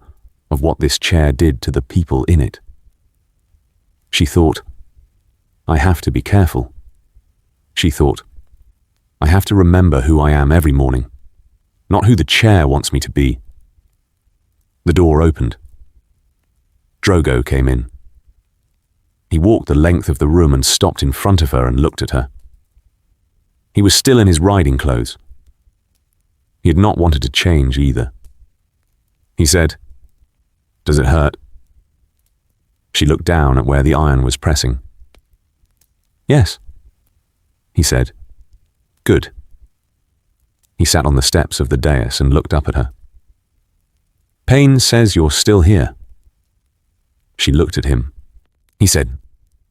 of what this chair did to the people in it. She thought, I have to be careful. She thought, I have to remember who I am every morning, not who the chair wants me to be. The door opened. Drogo came in. He walked the length of the room and stopped in front of her and looked at her. He was still in his riding clothes. He had not wanted to change either. He said, "Does it hurt?" She looked down at where the iron was pressing. "Yes," he said. "Good." He sat on the steps of the dais and looked up at her. "Pain says you're still here." She looked at him. He said,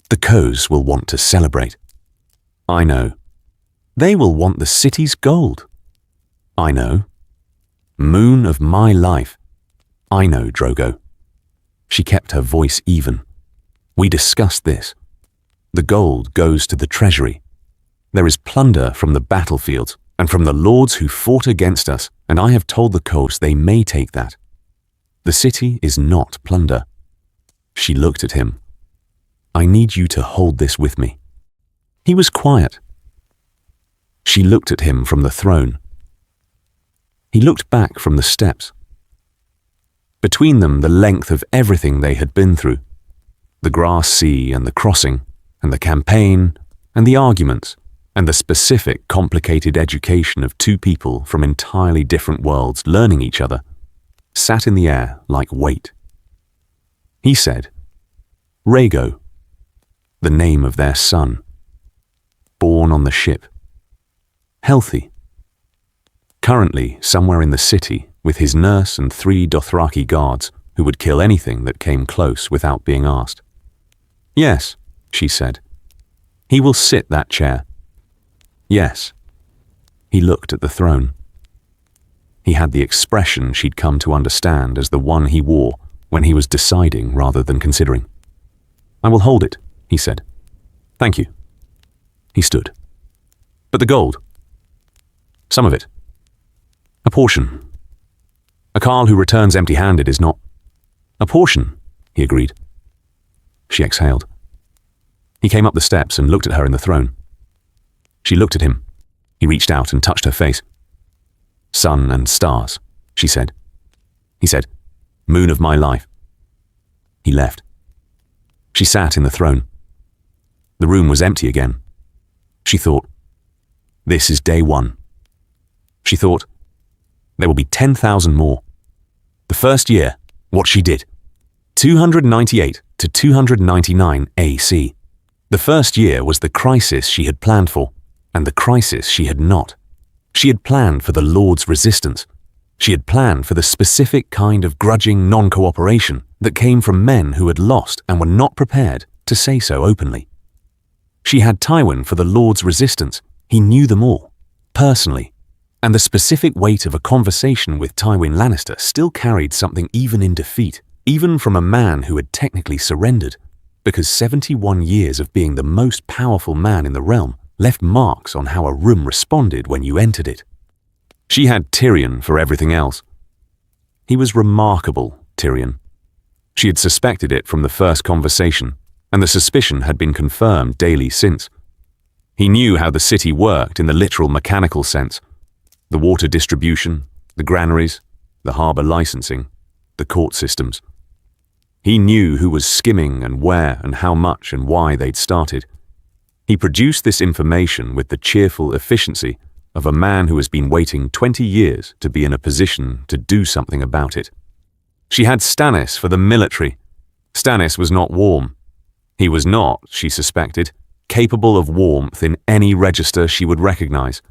"The Coes will want to celebrate." "I know." "They will want the city's gold." "I know." "Moon of my life." "I know, Drogo." She kept her voice even. "We discussed this. The gold goes to the treasury. There is plunder from the battlefields and from the lords who fought against us, and I have told the Coes they may take that. The city is not plunder. She looked at him. I need you to hold this with me. He was quiet. She looked at him from the throne. He looked back from the steps. Between them, the length of everything they had been through. The grass sea and the crossing, and the campaign, and the arguments, and the specific, complicated education of two people from entirely different worlds learning each other, sat in the air like weight. He said, Rhaego, the name of their son, born on the ship, healthy, currently somewhere in the city with his nurse and 3 Dothraki guards who would kill anything that came close without being asked. Yes, she said. He will sit that chair. Yes. He looked at the throne. He had the expression she'd come to understand as the one he wore when he was deciding rather than considering. I will hold it, he said. Thank you. He stood. But the gold? Some of it. A portion. A Khal who returns empty-handed is not. A portion, he agreed. She exhaled. He came up the steps and looked at her in the throne. She looked at him. He reached out and touched her face. Sun and stars, she said. He said, moon of my life. He left. She sat in the throne. The room was empty again. She thought, this is day 1. She thought, there will be 10,000 more. The first year, what she did. 298 to 299 AC. The first year was the crisis she had planned for, and the crisis she had not. She had planned for the Lord's resistance. She had planned for the specific kind of grudging non-cooperation that came from men who had lost and were not prepared to say so openly. She had Tywin for the Lord's resistance. He knew them all, personally, and the specific weight of a conversation with Tywin Lannister still carried something even in defeat, even from a man who had technically surrendered, because 71 years of being the most powerful man in the realm left marks on how a room responded when you entered it. She had Tyrion for everything else. He was remarkable, Tyrion. She had suspected it from the first conversation, and the suspicion had been confirmed daily since. He knew how the city worked in the literal mechanical sense. The water distribution, the granaries, the harbour licensing, the court systems. He knew who was skimming and where and how much and why they'd started. He produced this information with the cheerful efficiency of a man who has been waiting 20 years to be in a position to do something about it. She had Stannis for the military. Stannis was not warm. He was not, she suspected, capable of warmth in any register she would recognize.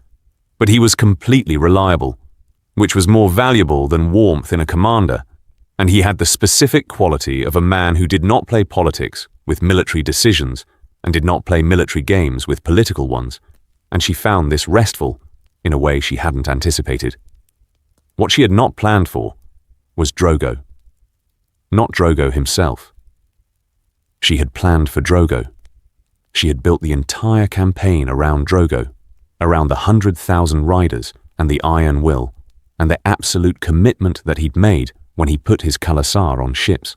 But he was completely reliable, which was more valuable than warmth in a commander, and he had the specific quality of a man who did not play politics with military decisions and did not play military games with political ones, and she found this restful in a way she hadn't anticipated. What she had not planned for was Drogo. Not Drogo himself. She had planned for Drogo. She had built the entire campaign around Drogo, around the 100,000 riders and the iron will, and the absolute commitment that he'd made when he put his khalasar on ships.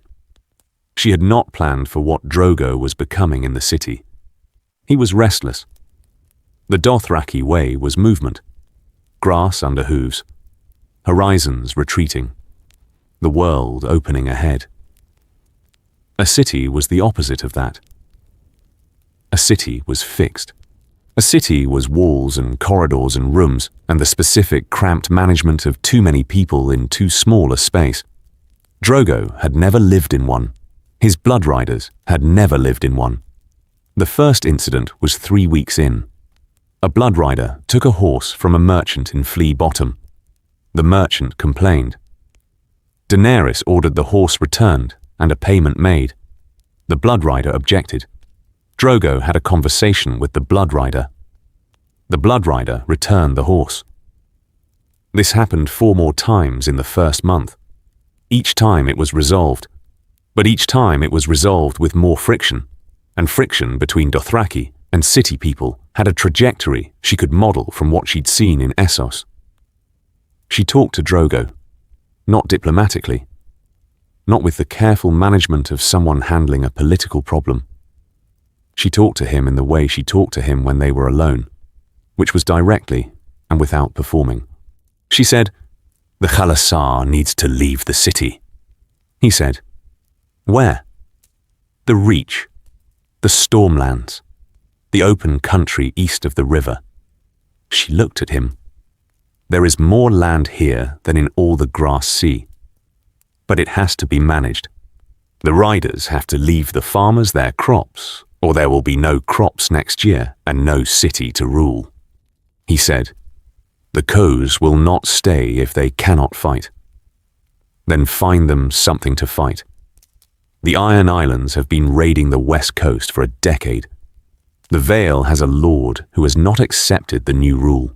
She had not planned for what Drogo was becoming in the city. He was restless. The Dothraki way was movement, grass under hooves, horizons retreating, the world opening ahead. A city was the opposite of that. A city was fixed. A city was walls and corridors and rooms and the specific cramped management of too many people in too small a space. Drogo had never lived in one. His blood riders had never lived in one. The first incident was 3 weeks in. A blood rider took a horse from a merchant in Flea Bottom. The merchant complained. Daenerys ordered the horse returned and a payment made. The blood rider objected. Drogo had a conversation with the blood rider. The blood rider returned the horse. This happened 4 more times in the first month. Each time it was resolved, but each time it was resolved with more friction, and friction between Dothraki and city people had a trajectory she could model from what she'd seen in Essos. She talked to Drogo, not diplomatically. not with the careful management of someone handling a political problem. She talked to him in the way she talked to him when they were alone, which was directly and without performing. She said, "The khalasar needs to leave the city." He said, "Where?" "The Reach, the Stormlands, the open country east of the river." She looked at him. "There is more land here than in all the grass sea. But it has to be managed. The riders have to leave the farmers their crops, or there will be no crops next year and no city to rule." He said, "The Khos will not stay if they cannot fight. Then find them something to fight. The Iron Islands have been raiding the west coast for a decade. The Vale has a lord who has not accepted the new rule."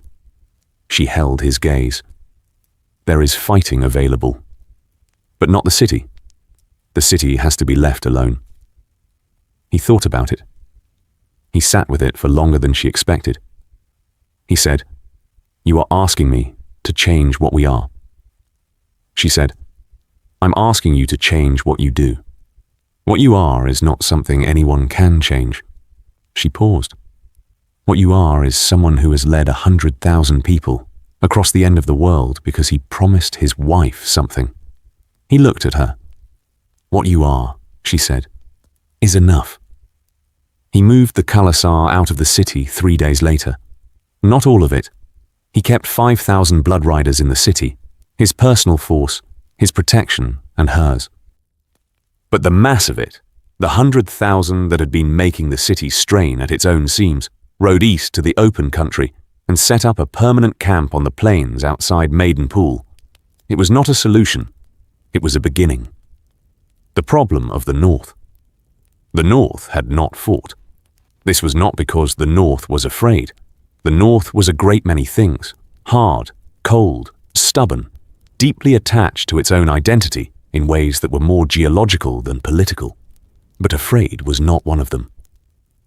She held his gaze. "There is fighting available. But not the city. The city has to be left alone." He thought about it. He sat with it for longer than she expected. He said, "You are asking me to change what we are." She said, "I'm asking you to change what you do. What you are is not something anyone can change." She paused. "What you are is someone who has led 100,000 people across the end of the world because he promised his wife something." He looked at her. "What you are," she said, "is enough." He moved the khalasar out of the city 3 days later. Not all of it. He kept 5,000 blood riders in the city, his personal force, his protection, and hers. But the mass of it, the 100,000 that had been making the city strain at its own seams, rode east to the open country and set up a permanent camp on the plains outside Maiden Pool. It was not a solution. It was a beginning. The problem of the North. The North had not fought. This was not because the North was afraid. The North was a great many things: hard, cold, stubborn, deeply attached to its own identity in ways that were more geological than political. But afraid was not one of them.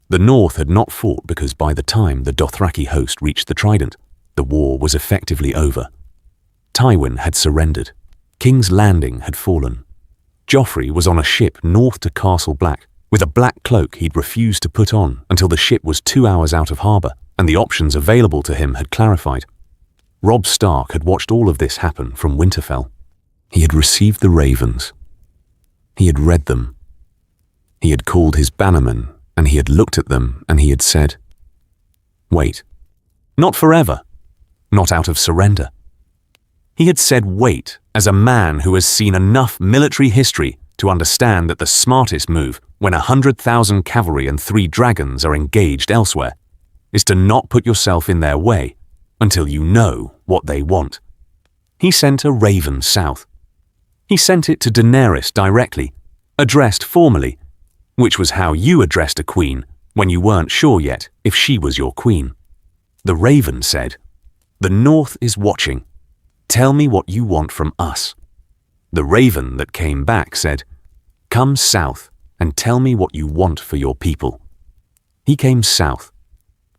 The North had not fought because by the time the Dothraki host reached the Trident, the war was effectively over. Tywin had surrendered. King's Landing had fallen. Joffrey was on a ship north to Castle Black, with a black cloak he'd refused to put on until the ship was 2 hours out of harbour and the options available to him had clarified. Robb Stark had watched all of this happen from Winterfell. He had received the ravens. He had read them. He had called his bannermen, and he had looked at them, and he had said, "Wait. Not forever. Not out of surrender." He had said wait as a man who has seen enough military history to understand that the smartest move when 100,000 cavalry and 3 dragons are engaged elsewhere is to not put yourself in their way until you know what they want. He sent a raven south. He sent it to Daenerys directly, addressed formally, which was how you addressed a queen when you weren't sure yet if she was your queen. The raven said, "The North is watching. Tell me what you want from us." The raven that came back said, "Come south and tell me what you want for your people." He came south.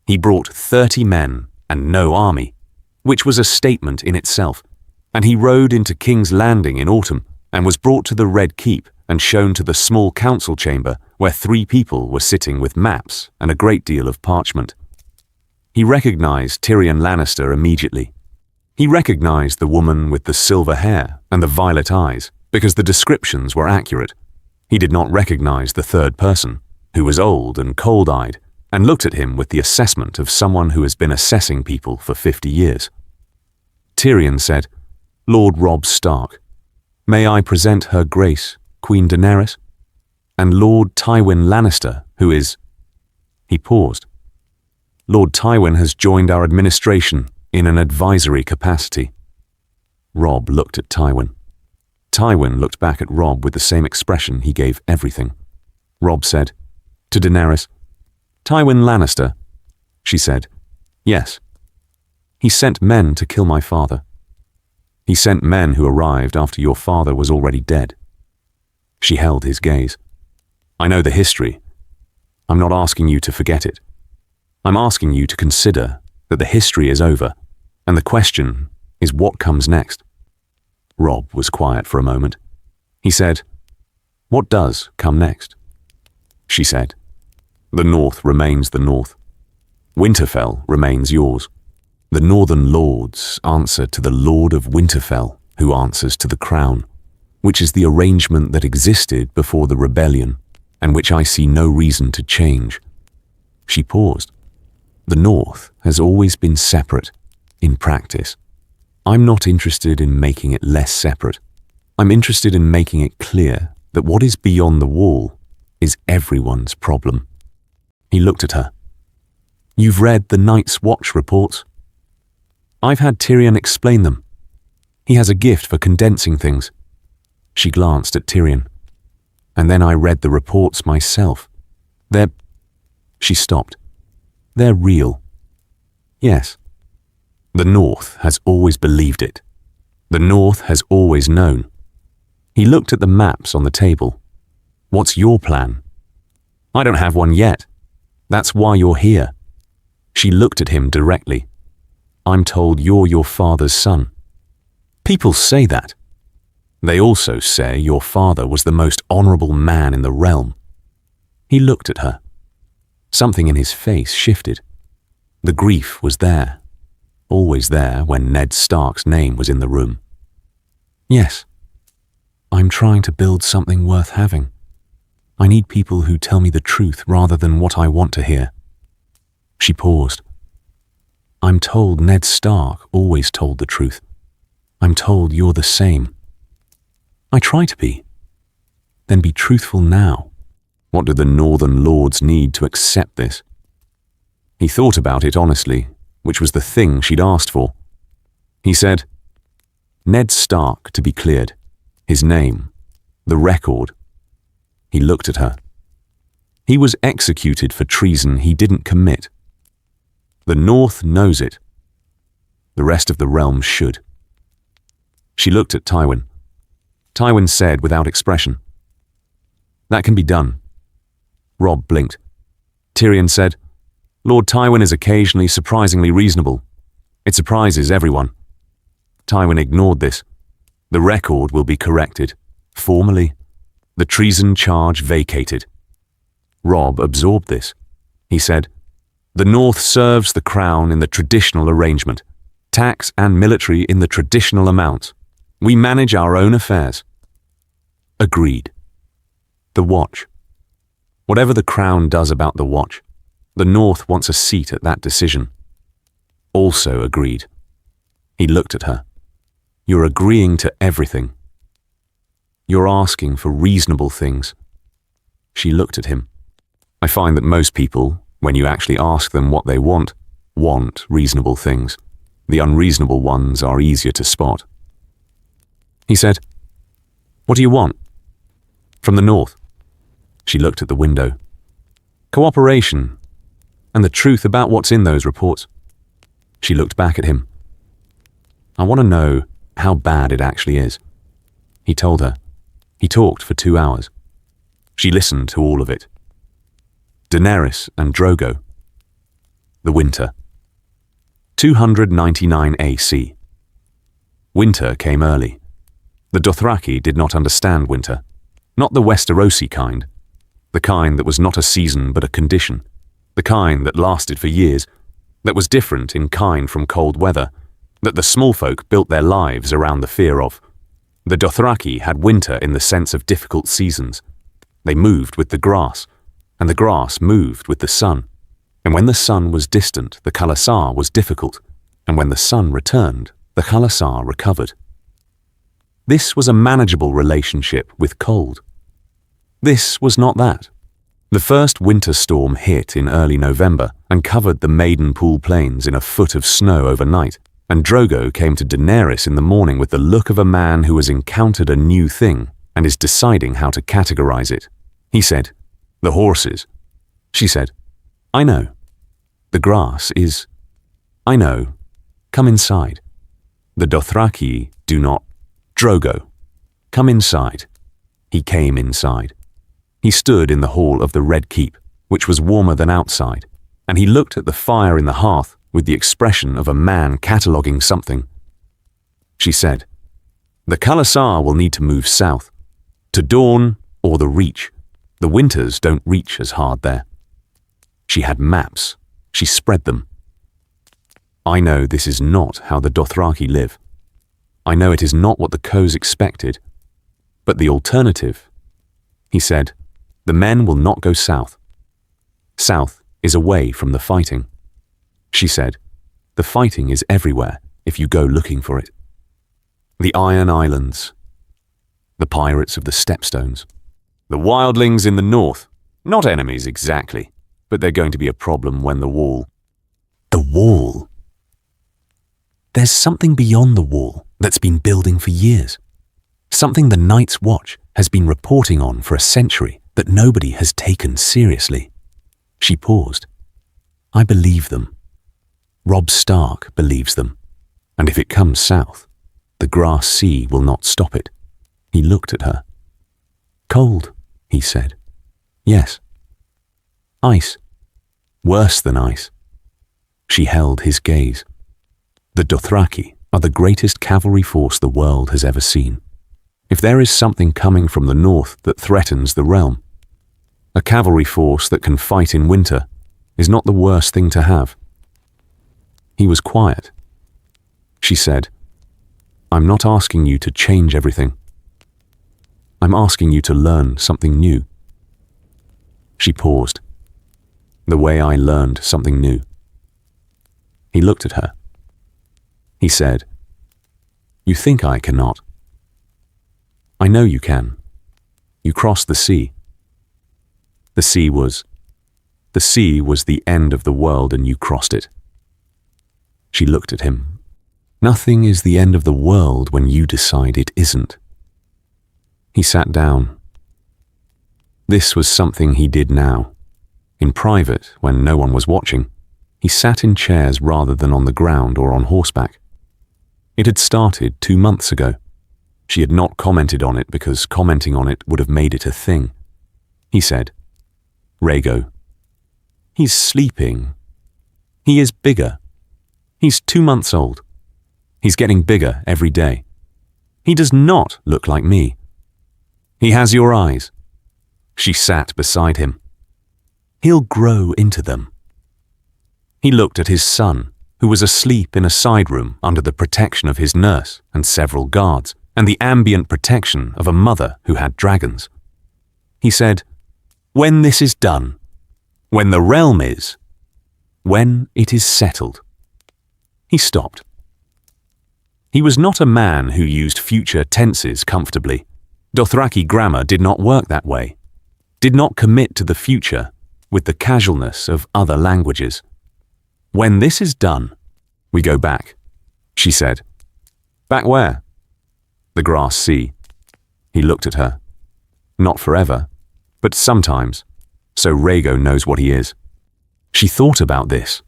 He brought 30 men and no army, which was a statement in itself, and he rode into King's Landing in autumn and was brought to the Red Keep and shown to the small council chamber where 3 people were sitting with maps and a great deal of parchment. He recognized Tyrion Lannister immediately. He recognized the woman with the silver hair and the violet eyes because the descriptions were accurate. He did not recognize the third person, who was old and cold-eyed, and looked at him with the assessment of someone who has been assessing people for 50 years. Tyrion said, "Lord Robb Stark, may I present Her Grace, Queen Daenerys, and Lord Tywin Lannister, who is..." He paused. "Lord Tywin has joined our administration in an advisory capacity." Robb looked at Tywin. Tywin looked back at Robb with the same expression he gave everything. Robb said, to Daenerys, "Tywin Lannister?" She said, "Yes." "He sent men to kill my father. He sent men who arrived after your father was already dead." She held his gaze. "I know the history. I'm not asking you to forget it. I'm asking you to consider that the history is over, and the question is what comes next." Robb was quiet for a moment. He said, What does come next? She said, the North remains the North. Winterfell remains yours. The Northern Lords answer to the Lord of Winterfell, who answers to the Crown, which is the arrangement that existed before the rebellion, and which I see no reason to change. She paused. The North has always been separate, in practice. I'm not interested in making it less separate. I'm interested in making it clear that what is beyond the wall is everyone's problem. He looked at her. You've read the Night's Watch reports? I've had Tyrion explain them. He has a gift for condensing things. She glanced at Tyrion. And then I read the reports myself. She stopped. They're real. Yes. The North has always believed it. The North has always known. He looked at the maps on the table. What's your plan? I don't have one yet. That's why you're here. She looked at him directly. I'm told you're your father's son. People say that. They also say your father was the most honorable man in the realm. He looked at her. Something in his face shifted. The grief was there, always there when Ned Stark's name was in the room. Yes, I'm trying to build something worth having. I need people who tell me the truth rather than what I want to hear. She paused. I'm told Ned Stark always told the truth. I'm told you're the same. I try to be. Then be truthful now. What do the Northern Lords need to accept this? He thought about it honestly, which was the thing she'd asked for. He said, Ned Stark to be cleared. His name. The record. He looked at her. He was executed for treason he didn't commit. The North knows it. The rest of the realm should. She looked at Tywin. Tywin said without expression, That can be done. Robb blinked. Tyrion said, Lord Tywin is occasionally surprisingly reasonable. It surprises everyone. Tywin ignored this. The record will be corrected. Formally. The treason charge vacated. Robb absorbed this. He said, The North serves the crown in the traditional arrangement. Tax and military in the traditional amounts. We manage our own affairs. Agreed. The Watch. Whatever the Crown does about the Watch, the North wants a seat at that decision. Also agreed. He looked at her. You're agreeing to everything. You're asking for reasonable things. She looked at him. I find that most people, when you actually ask them what they want reasonable things. The unreasonable ones are easier to spot. He said, What do you want? From the North. She looked at the window. Cooperation, and the truth about what's in those reports. She looked back at him. I want to know how bad it actually is. He told her. He talked for 2 hours. She listened to all of it. Daenerys and Drogo. The winter. 299 AC. Winter came early. The Dothraki did not understand winter. Not the Westerosi kind. The kind that was not a season but a condition. The kind that lasted for years. That was different in kind from cold weather. That the small folk built their lives around the fear of. The Dothraki had winter in the sense of difficult seasons. They moved with the grass, and the grass moved with the sun. And when the sun was distant, the khalasar was difficult, and when the sun returned, the khalasar recovered. This was a manageable relationship with cold. This was not that. The first winter storm hit in early November and covered the Maidenpool Plains in a foot of snow overnight, and Drogo came to Daenerys in the morning with the look of a man who has encountered a new thing and is deciding how to categorize it. He said, The horses. She said, I know. The grass is. I know. Come inside. The Dothraki do not. Drogo. Come inside. He came inside. He stood in the hall of the Red Keep, which was warmer than outside, and he looked at the fire in the hearth with the expression of a man cataloguing something. She said, The khalasar will need to move south. To Dawn, or the reach. The winters don't reach as hard there. She had maps. She spread them. I know this is not how the Dothraki live. I know it is not what the Khos expected. But the alternative, he said, the men will not go south. South is away from the fighting. She said, the fighting is everywhere if you go looking for it. The Iron Islands, the pirates of the Stepstones, the wildlings in the north, not enemies exactly, but they're going to be a problem when the wall. The wall? There's something beyond the wall that's been building for years. Something the Night's Watch has been reporting on for a century that nobody has taken seriously. She paused. I believe them. Robb Stark believes them. And if it comes south, the grass sea will not stop it. He looked at her. Cold, he said. Yes. Ice. Worse than ice. She held his gaze. The Dothraki are the greatest cavalry force the world has ever seen. If there is something coming from the north that threatens the realm, a cavalry force that can fight in winter is not the worst thing to have. He was quiet. She said, I'm not asking you to change everything. I'm asking you to learn something new. She paused. The way I learned something new. He looked at her. He said, You think I cannot. I know you can. You crossed the sea. The sea was the end of the world and you crossed it. She looked at him. Nothing is the end of the world when you decide it isn't. He sat down. This was something he did now. In private, when no one was watching, he sat in chairs rather than on the ground or on horseback. It had started 2 months ago. She had not commented on it because commenting on it would have made it a thing. He said, Rhaego, he's sleeping. He is bigger. He's 2 months old. He's getting bigger every day. He does not look like me. He has your eyes. She sat beside him. He'll grow into them. He looked at his son, who was asleep in a side room under the protection of his nurse and several guards, and the ambient protection of a mother who had dragons. He said, When this is done, when the realm is, when it is settled. He stopped. He was not a man who used future tenses comfortably. Dothraki grammar did not work that way, did not commit to the future with the casualness of other languages. When this is done, we go back, she said. Back where? The grass sea. He looked at her. Not forever, but sometimes, so Rhaego knows what he is. She thought about this.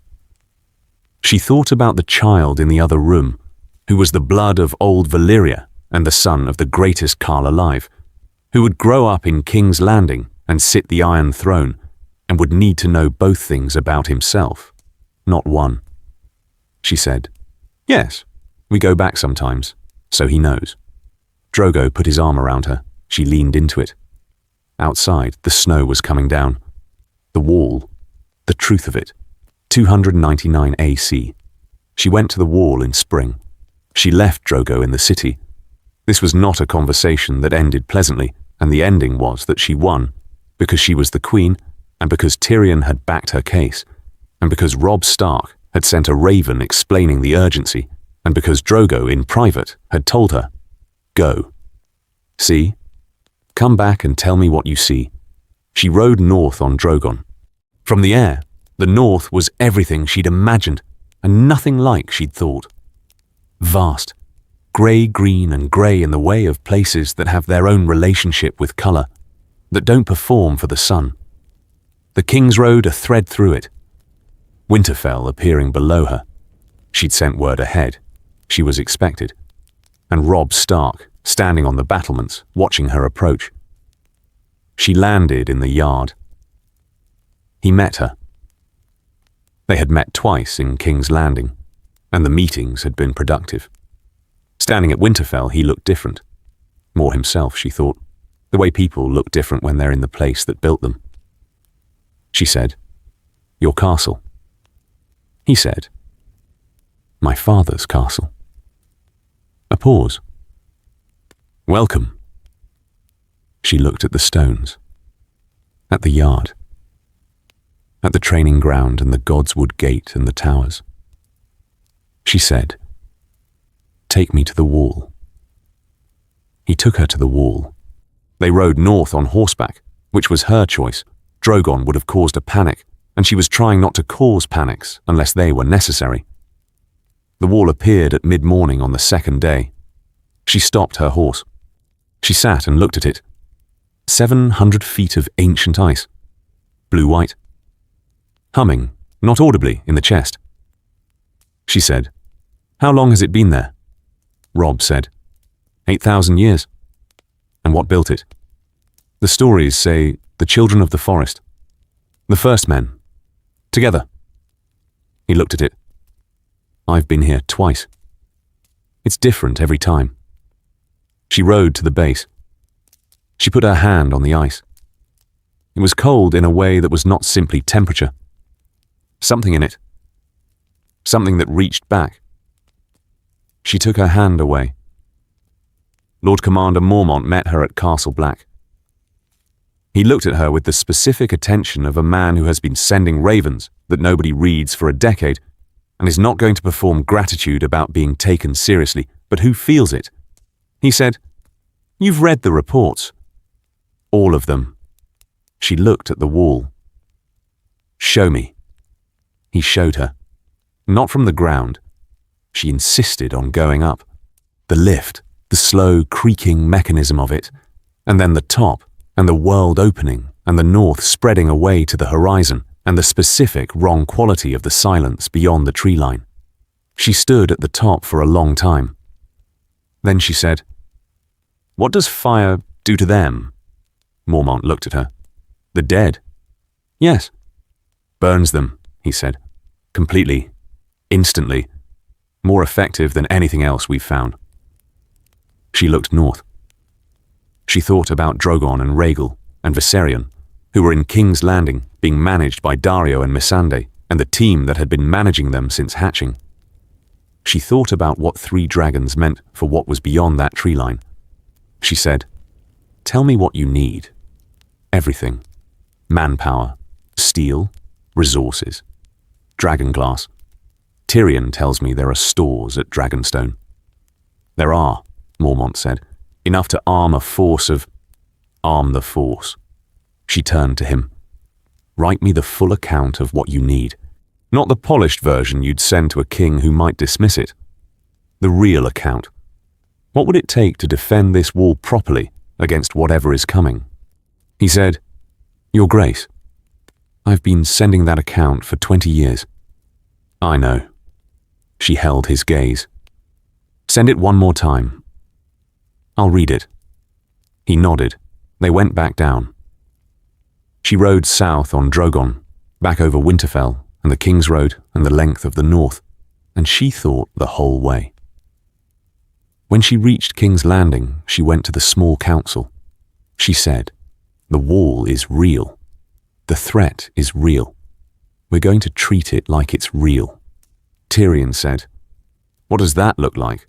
She thought about the child in the other room, who was the blood of old Valyria and the son of the greatest Khal alive, who would grow up in King's Landing and sit the Iron Throne, and would need to know both things about himself, not one. She said, Yes, we go back sometimes, so he knows. Drogo put his arm around her. She leaned into it. Outside, the snow was coming down. The wall, the truth of it, 299 AC. She went to the wall in spring. She left Drogo in the city. This was not a conversation that ended pleasantly, and the ending was that she won, because she was the queen, and because Tyrion had backed her case, and because Robb Stark had sent a raven explaining the urgency, and because Drogo in private had told her, Go. See? Come back and tell me what you see. She rode north on Drogon. From the air, the north was everything she'd imagined, and nothing like she'd thought. Vast, grey-green and grey in the way of places that have their own relationship with colour, that don't perform for the sun. The King's Road a thread through it. Winterfell appearing below her. She'd sent word ahead. She was expected. And Robb Stark standing on the battlements, watching her approach. She landed in the yard. He met her. They had met twice in King's Landing, and the meetings had been productive. Standing at Winterfell, he looked different. More himself, she thought. The way people look different when they're in the place that built them. She said, "Your castle." He said, "My father's castle." A pause. "Welcome." She looked at the stones, at the yard, at the training ground and the Godswood Gate and the towers. She said, "Take me to the wall." He took her to the wall. They rode north on horseback, which was her choice. Drogon would have caused a panic, and she was trying not to cause panics unless they were necessary. The wall appeared at mid-morning on the second day. She stopped her horse. She sat and looked at it. 700 feet of ancient ice, blue-white, humming, not audibly, in the chest. She said, "How long has it been there?" Robb said, 8,000 years. "And what built it?" "The stories say the children of the forest. The first men. Together." He looked at it. "I've been here twice. It's different every time." She rode to the base. She put her hand on the ice. It was cold in a way that was not simply temperature. Something in it. Something that reached back. She took her hand away. Lord Commander Mormont met her at Castle Black. He looked at her with the specific attention of a man who has been sending ravens that nobody reads for a decade and is not going to perform gratitude about being taken seriously, but who feels it. He said, "You've read the reports." "All of them." She looked at the wall. "Show me." He showed her. Not from the ground. She insisted on going up. The lift, the slow creaking mechanism of it, and then the top, and the world opening, and the north spreading away to the horizon, and the specific wrong quality of the silence beyond the tree line. She stood at the top for a long time. Then she said, "What does fire do to them?" Mormont looked at her. "The dead." "Yes." "Burns them," he said. "Completely. Instantly. More effective than anything else we've found." She looked north. She thought about Drogon and Rhaegal and Viserion, who were in King's Landing, being managed by Daario and Missandei, and the team that had been managing them since hatching. She thought about what 3 dragons meant for what was beyond that tree line. She said, "Tell me what you need. Everything. Manpower, steel, resources, dragonglass. Tyrion tells me there are stores at Dragonstone." "There are," Mormont said, "enough to arm a force of—" "Arm the force." She turned to him. "Write me the full account of what you need. Not the polished version you'd send to a king who might dismiss it. The real account. What would it take to defend this wall properly against whatever is coming?" He said, "Your Grace, I've been sending that account for 20 years. "I know." She held his gaze. "Send it one more time." "I'll read it." He nodded. They went back down. She rode south on Drogon, back over Winterfell and the King's Road and the length of the north, and she thought the whole way. When she reached King's Landing, she went to the small council. She said, "The wall is real. The threat is real. We're going to treat it like it's real." Tyrion said, "What does that look like?"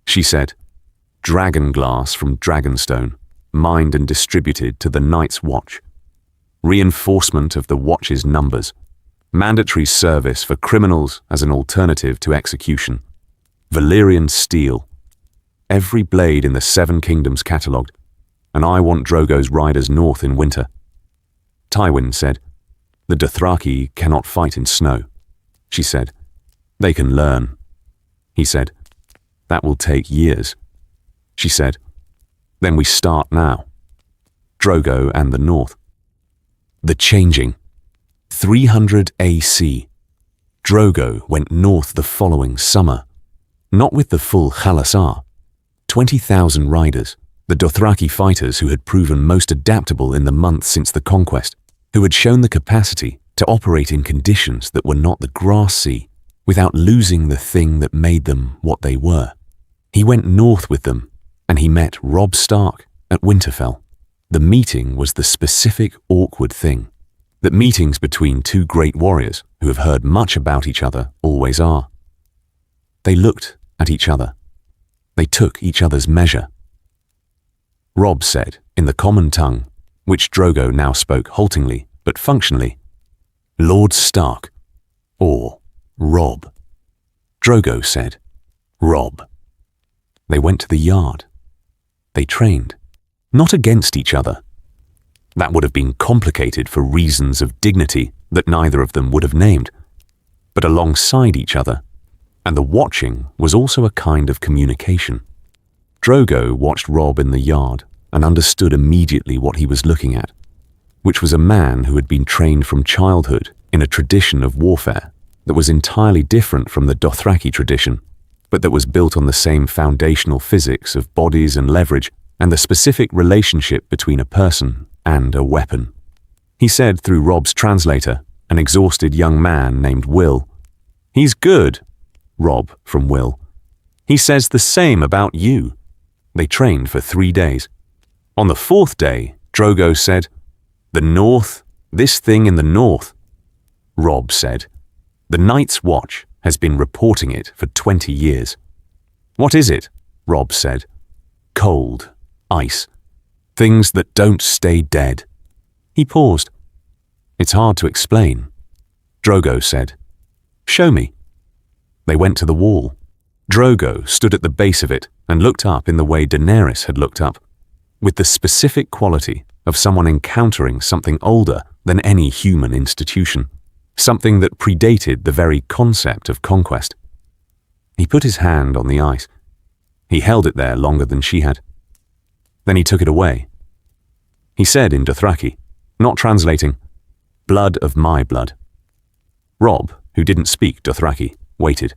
She said, "Dragonglass from Dragonstone, mined and distributed to the Night's Watch. Reinforcement of the Watch's numbers. Mandatory service for criminals as an alternative to execution. Valyrian steel. Every blade in the 7 Kingdoms catalogued, and I want Drogo's riders north in winter." Tywin said, "The Dothraki cannot fight in snow." She said, "They can learn." He said, "That will take years." She said, "Then we start now. Drogo and the north." The changing. 300 AC. Drogo went north the following summer, not with the full khalasar. 20,000 riders, the Dothraki fighters who had proven most adaptable in the months since the conquest, who had shown the capacity to operate in conditions that were not the grass sea, without losing the thing that made them what they were. He went north with them, and he met Robb Stark at Winterfell. The meeting was the specific, awkward thing that meetings between two great warriors who have heard much about each other always are. They looked at each other. They took each other's measure. Robb said, in the common tongue, which Drogo now spoke haltingly but functionally, "Lord Stark," or "Robb." Drogo said, "Robb." They went to the yard. They trained, not against each other. That would have been complicated for reasons of dignity that neither of them would have named, but alongside each other, and the watching was also a kind of communication. Drogo watched Robb in the yard and understood immediately what he was looking at, which was a man who had been trained from childhood in a tradition of warfare that was entirely different from the Dothraki tradition, but that was built on the same foundational physics of bodies and leverage and the specific relationship between a person and a weapon. He said through Robb's translator, an exhausted young man named Will, "He's good." Robb from Will, "He says the same about you." They trained for 3 days. On the 4th day, Drogo said, "The North, this thing in the North." Robb said, "The Night's Watch has been reporting it for 20 years. "What is it?" Robb said. "Cold, ice, things that don't stay dead." He paused. "It's hard to explain." Drogo said, "Show me." They went to the wall. Drogo stood at the base of it and looked up in the way Daenerys had looked up, with the specific quality of someone encountering something older than any human institution, something that predated the very concept of conquest. He put his hand on the ice. He held it there longer than she had. Then he took it away. He said in Dothraki, not translating, "Blood of my blood." Robb, who didn't speak Dothraki, waited.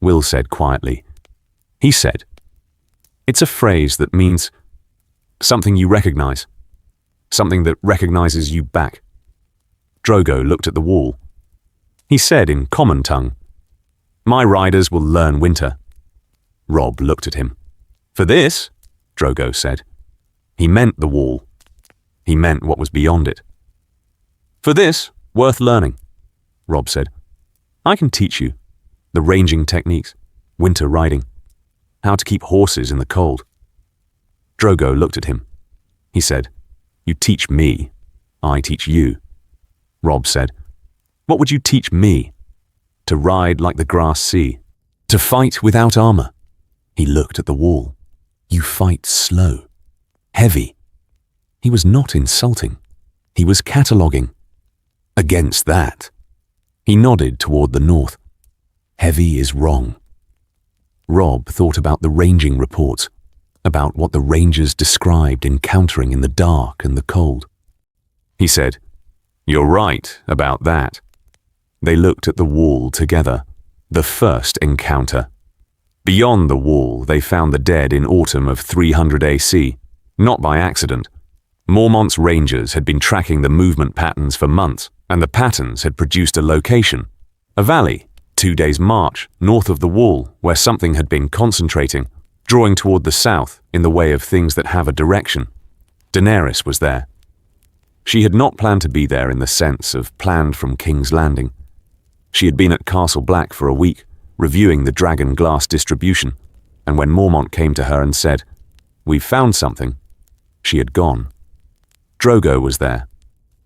Will said quietly, he said, "It's a phrase that means something you recognize, something that recognizes you back." Drogo looked at the wall. He said in common tongue, "My riders will learn winter." Robb looked at him. "For this," Drogo said. He meant the wall. He meant what was beyond it. "For this, worth learning," Robb said. "I can teach you the ranging techniques, winter riding, how to keep horses in the cold." Drogo looked at him. He said, "You teach me, I teach you." Robb said, "What would you teach me?" "To ride like the grass sea, to fight without armor." He looked at the wall. "You fight slow, heavy." He was not insulting. He was cataloguing. "Against that." He nodded toward the north. "Heavy is wrong." Robb thought about the ranging reports, about what the rangers described encountering in the dark and the cold. He said, "You're right about that." They looked at the wall together, the first encounter. Beyond the wall, they found the dead in autumn of 300 AC, not by accident. Mormont's rangers had been tracking the movement patterns for months, and the patterns had produced a location, a valley, 2 days' march north of the wall, where something had been concentrating, drawing toward the south in the way of things that have a direction. Daenerys was there. She had not planned to be there in the sense of planned from King's Landing. She had been at Castle Black for a week, reviewing the dragon glass distribution, and when Mormont came to her and said, "We've found something," she had gone. Drogo was there.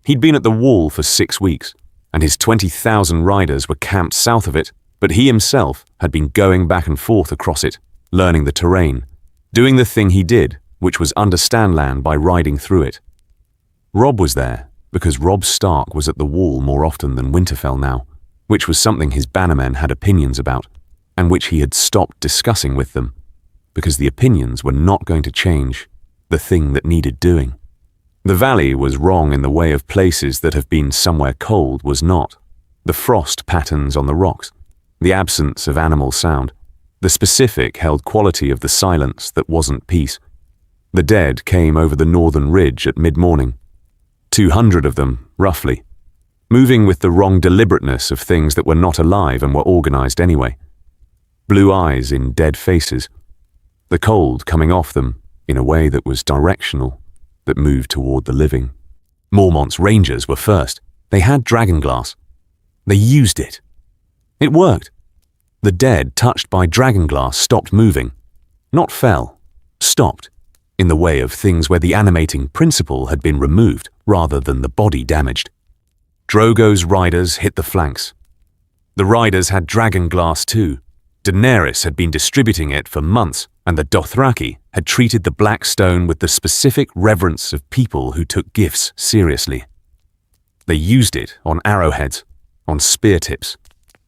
He'd been at the wall for 6 weeks, and his 20,000 riders were camped south of it, but he himself had been going back and forth across it, learning the terrain, doing the thing he did, which was understand land by riding through it. Robb was there because Robb Stark was at the wall more often than Winterfell now, which was something his bannermen had opinions about, and which he had stopped discussing with them, because the opinions were not going to change the thing that needed doing. The valley was wrong in the way of places that have been somewhere cold was not. The frost patterns on the rocks, the absence of animal sound, the specific held quality of the silence that wasn't peace. The dead came over the northern ridge at mid-morning. 200 of them, roughly, moving with the wrong deliberateness of things that were not alive and were organized anyway. Blue eyes in dead faces, the cold coming off them in a way that was directional, that moved toward the living. Mormont's rangers were first. They had dragonglass. They used it. It worked. The dead touched by dragonglass stopped moving. Not fell, stopped, in the way of things where the animating principle had been removed rather than the body damaged. Drogo's riders hit the flanks. The riders had dragonglass too. Daenerys had been distributing it for months, and the Dothraki had treated the black stone with the specific reverence of people who took gifts seriously. They used it on arrowheads, on spear tips,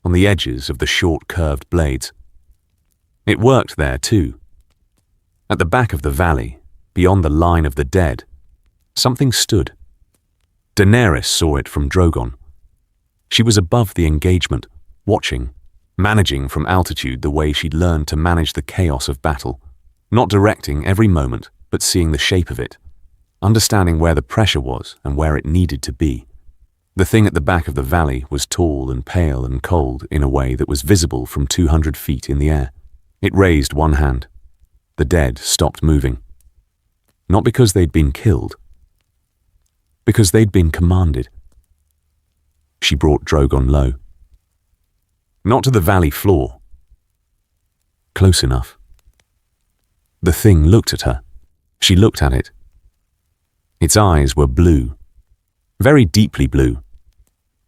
on the edges of the short curved blades. It worked there too. At the back of the valley, beyond the line of the dead, something stood. Daenerys saw it from Drogon. She was above the engagement, watching, managing from altitude the way she'd learned to manage the chaos of battle, not directing every moment, but seeing the shape of it, understanding where the pressure was and where it needed to be. The thing at the back of the valley was tall and pale and cold in a way that was visible from 200 feet in the air. It raised one hand. The dead stopped moving. Not because they'd been killed, because they'd been commanded. She brought Drogon low. Not to the valley floor. Close enough. The thing looked at her. She looked at it. Its eyes were blue, very deeply blue,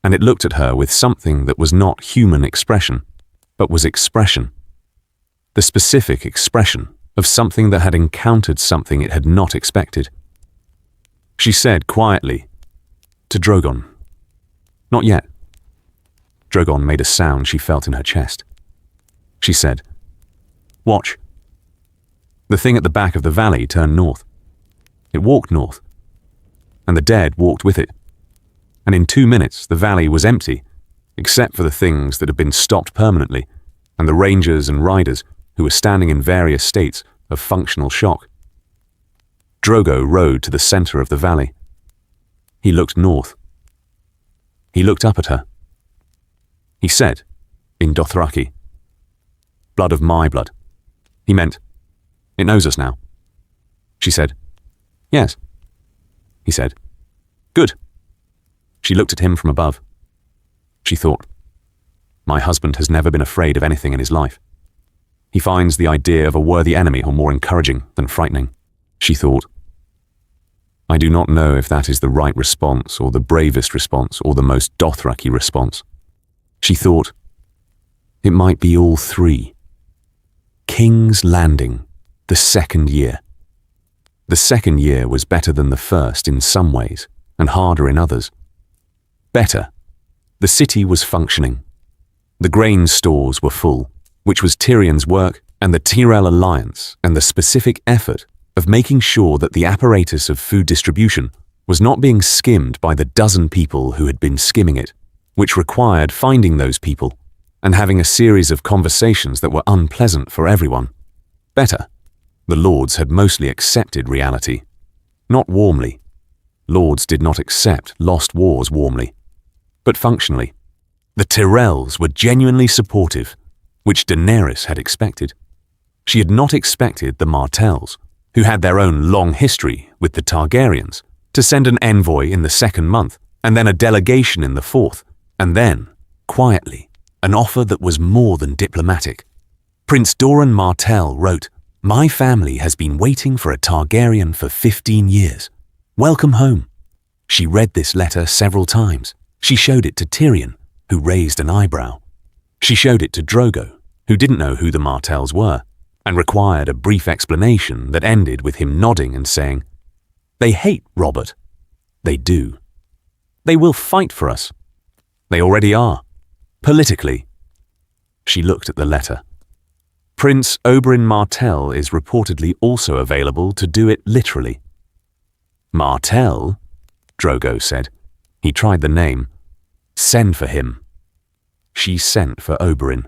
and it looked at her with something that was not human expression, but was expression. The specific expression of something that had encountered something it had not expected. She said quietly, to Drogon, "Not yet." Drogon made a sound she felt in her chest. She said, "Watch." The thing at the back of the valley turned north. It walked north, and the dead walked with it. And in 2 minutes, the valley was empty, except for the things that had been stopped permanently, and the rangers and riders who were standing in various states of functional shock. Drogo rode to the center of the valley. He looked north. He looked up at her. He said, in Dothraki, "Blood of my blood." He meant, "It knows us now." She said, "Yes." He said, "Good." She looked at him from above. She thought, "My husband has never been afraid of anything in his life. He finds the idea of a worthy enemy more encouraging than frightening." She thought, "I do not know if that is the right response or the bravest response or the most Dothraki response." She thought, "It might be all three." King's Landing, the second year. The second year was better than the first in some ways and harder in others. Better. The city was functioning. The grain stores were full, which was Tyrion's work and the Tyrell alliance and the specific effort of making sure that the apparatus of food distribution was not being skimmed by the dozen people who had been skimming it, which required finding those people and having a series of conversations that were unpleasant for everyone. Better. The Lords had mostly accepted reality. Not warmly. Lords did not accept lost wars warmly, but functionally. The Tyrells were genuinely supportive, which Daenerys had expected. She had not expected the Martells, who had their own long history with the Targaryens, to send an envoy in the second month, and then a delegation in the fourth, and then, quietly, an offer that was more than diplomatic. Prince Doran Martell wrote, "My family has been waiting for a Targaryen for 15 years. Welcome home." She read this letter several times. She showed it to Tyrion, who raised an eyebrow. She showed it to Drogo, who didn't know who the Martells were, and required a brief explanation that ended with him nodding and saying, "They hate Robert. They do. They will fight for us. They already are. Politically." She looked at the letter. Prince Oberyn Martell is reportedly also available to do it literally. "Martell?" Drogo said. He tried the name. "Send for him." She sent for Oberyn.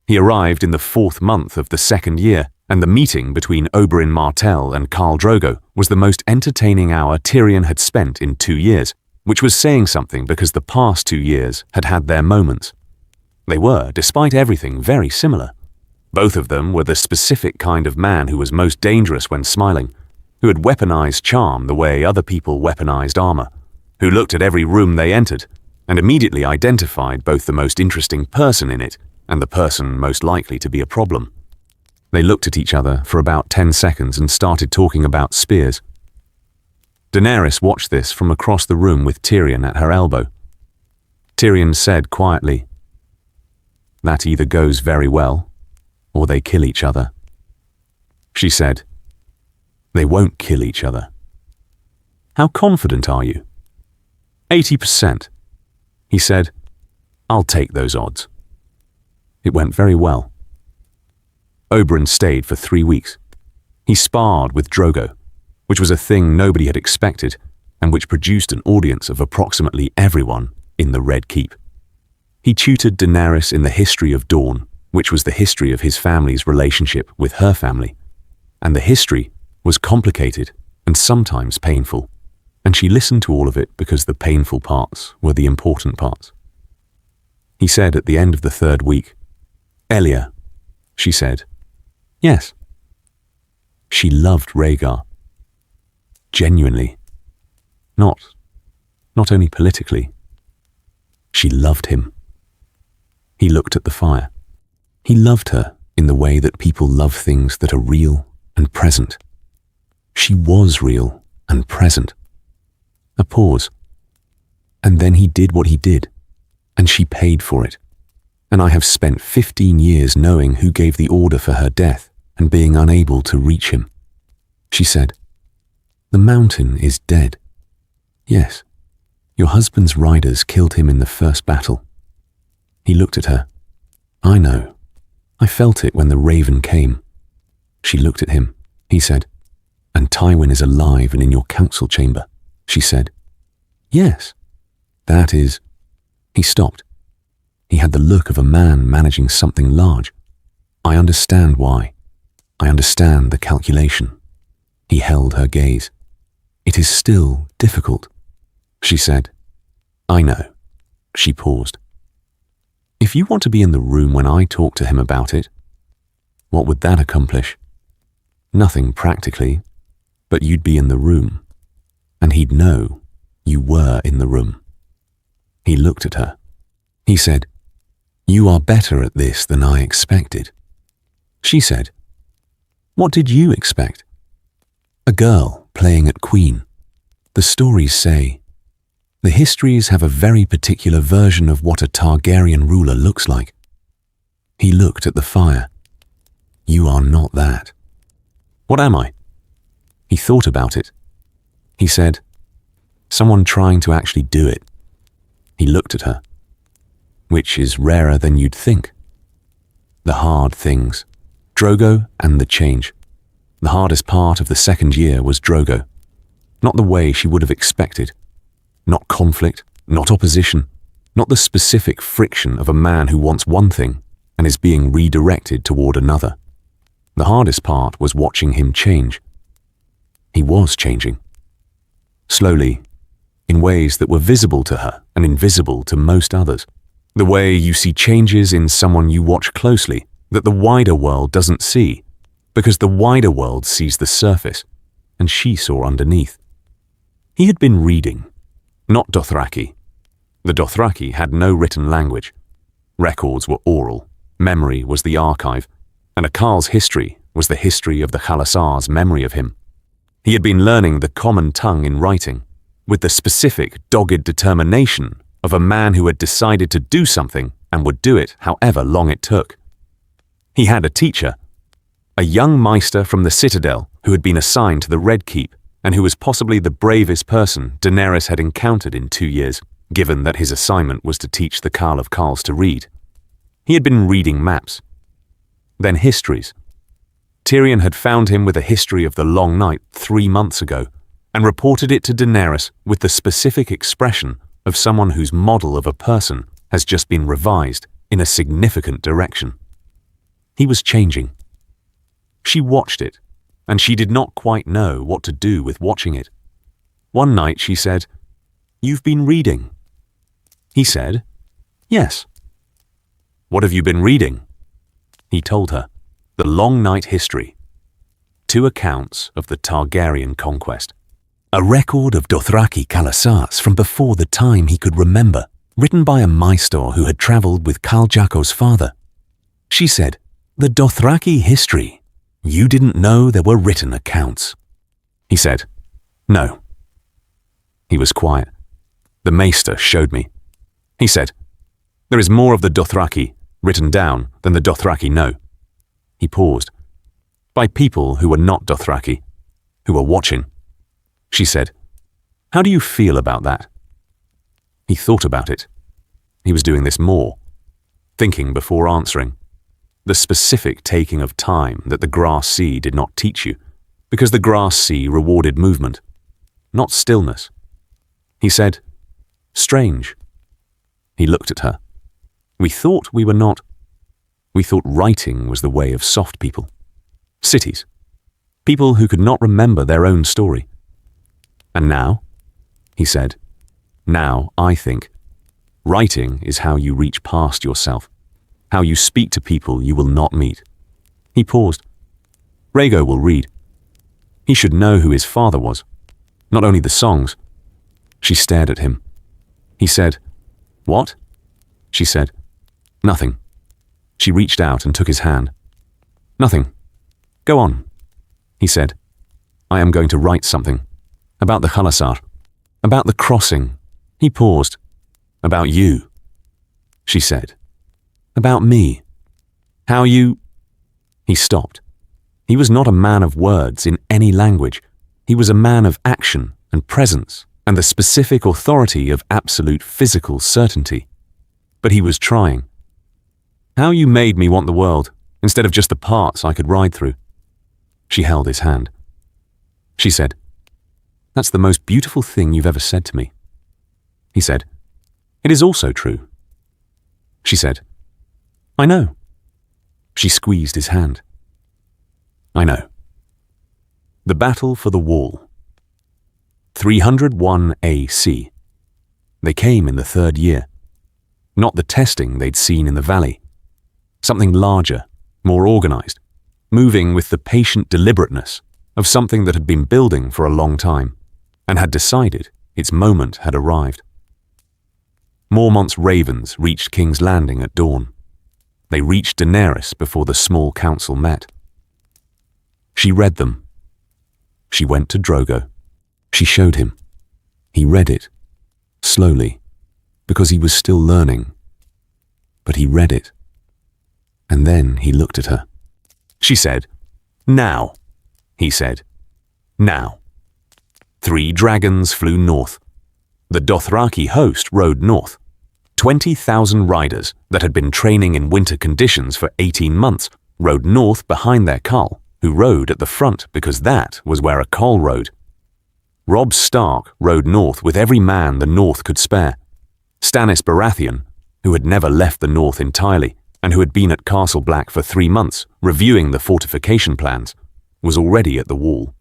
He arrived in the 4th month of the second year, and the meeting between Oberyn Martell and Khal Drogo was the most entertaining hour Tyrion had spent in 2 years, which was saying something because the past 2 years had had their moments. They were, despite everything, very similar. Both of them were the specific kind of man who was most dangerous when smiling, who had weaponized charm the way other people weaponized armor, who looked at every room they entered and immediately identified both the most interesting person in it and the person most likely to be a problem. They looked at each other for about 10 seconds and started talking about spears. Daenerys watched this from across the room with Tyrion at her elbow. Tyrion said quietly, "That either goes very well, or they kill each other." She said, "They won't kill each other." "How confident are you?" 80%. He said, "I'll take those odds." It went very well. Oberyn stayed for 3 weeks. He sparred with Drogo, which was a thing nobody had expected and which produced an audience of approximately everyone in the Red Keep. He tutored Daenerys in the history of Dorne, which was the history of his family's relationship with her family. And the history was complicated and sometimes painful, and she listened to all of it because the painful parts were the important parts. He said at the end of the 3rd week, "Elia," she said. "Yes." She loved Rhaegar. Genuinely. Not only politically. She loved him. He looked at the fire. He loved her in the way that people love things that are real and present. She was real and present. A pause. And then he did what he did, and she paid for it. And I have spent 15 years knowing who gave the order for her death and being unable to reach him. She said, "The mountain is dead. Yes, your husband's riders killed him in the first battle." He looked at her. "I know. I felt it when the raven came." She looked at him. He said, "And Tywin is alive and in your council chamber." She said, "Yes, that is..." He stopped. He had the look of a man managing something large. "I understand why. I understand the calculation." He held her gaze. "It is still difficult," she said. "I know." She paused. "If you want to be in the room when I talk to him about it, what would that accomplish? Nothing practically, but you'd be in the room, and he'd know you were in the room." He looked at her. He said, "You are better at this than I expected." She said, "What did you expect?" "A girl playing at queen. The stories say, the histories have a very particular version of what a Targaryen ruler looks like." He looked at the fire. "You are not that." "What am I?" He thought about it. He said, "Someone trying to actually do it." He looked at her. "Which is rarer than you'd think." The hard things. Drogo and the change. The hardest part of the 2nd year was Drogo. Not the way she would have expected. Not conflict, not opposition, not the specific friction of a man who wants one thing and is being redirected toward another. The hardest part was watching him change. He was changing. Slowly, in ways that were visible to her and invisible to most others. The way you see changes in someone you watch closely that the wider world doesn't see, because the wider world sees the surface, and she saw underneath. He had been reading, not Dothraki. The Dothraki had no written language. Records were oral, memory was the archive, and a Khal's history was the history of the khalasar's memory of him. He had been learning the common tongue in writing, with the specific, dogged determination of a man who had decided to do something and would do it however long it took. He had a teacher, a young maester from the Citadel who had been assigned to the Red Keep and who was possibly the bravest person Daenerys had encountered in 2 years, given that his assignment was to teach the Khal of Khals to read. He had been reading maps, then histories. Tyrion had found him with a history of the Long Night 3 months ago and reported it to Daenerys with the specific expression of someone whose model of a person has just been revised in a significant direction. He was changing. She watched it, and she did not quite know what to do with watching it. One night she said, "You've been reading." He said, "Yes." "What have you been reading?" He told her, "The Long Night History." 2 accounts of the Targaryen conquest. A record of Dothraki khalasars from before the time he could remember, written by a maester who had travelled with Khal Drogo's father. She said, "The Dothraki history. You didn't know there were written accounts." He said, "No." He was quiet. The maester showed me. He said, "There is more of the Dothraki written down than the Dothraki know." He paused. "By people who were not Dothraki, who were watching." She said, "How do you feel about that?" He thought about it. He was doing this more, thinking before answering. The specific taking of time that the grass sea did not teach you, because the grass sea rewarded movement, not stillness. He said, "Strange." He looked at her. We thought we were not. We thought writing was the way of soft people. Cities. People who could not remember their own story. And now, he said, now I think, writing is how you reach past yourself, how you speak to people you will not meet. He paused. Rhaego will read. He should know who his father was, not only the songs. She stared at him. He said, "What?" She said, "Nothing." She reached out and took his hand. "Nothing. Go on," he said. "I am going to write something. About the khalasar. About the crossing." He paused. "About you," she said. "About me. How you—" He stopped. He was not a man of words in any language. He was a man of action and presence and the specific authority of absolute physical certainty. But he was trying. "How you made me want the world, instead of just the parts I could ride through." She held his hand. She said, "That's the most beautiful thing you've ever said to me." He said, "It is also true." She said, "I know." She squeezed his hand. "I know." The battle for the wall. 301 AC. They came in the 3rd year. Not the testing they'd seen in the valley. Something larger, more organized, moving with the patient deliberateness of something that had been building for a long time and had decided its moment had arrived. Mormont's ravens reached King's Landing at dawn. They reached Daenerys before the small council met. She read them. She went to Drogo. She showed him. He read it, slowly, because he was still learning. But he read it. And then he looked at her. She said, "Now," he said. "Now." 3 dragons flew north. The Dothraki host rode north. 20,000 riders that had been training in winter conditions for 18 months rode north behind their Khal, who rode at the front because that was where a Khal rode. Robb Stark rode north with every man the north could spare. Stannis Baratheon, who had never left the north entirely and who had been at Castle Black for 3 months reviewing the fortification plans, was already at the wall.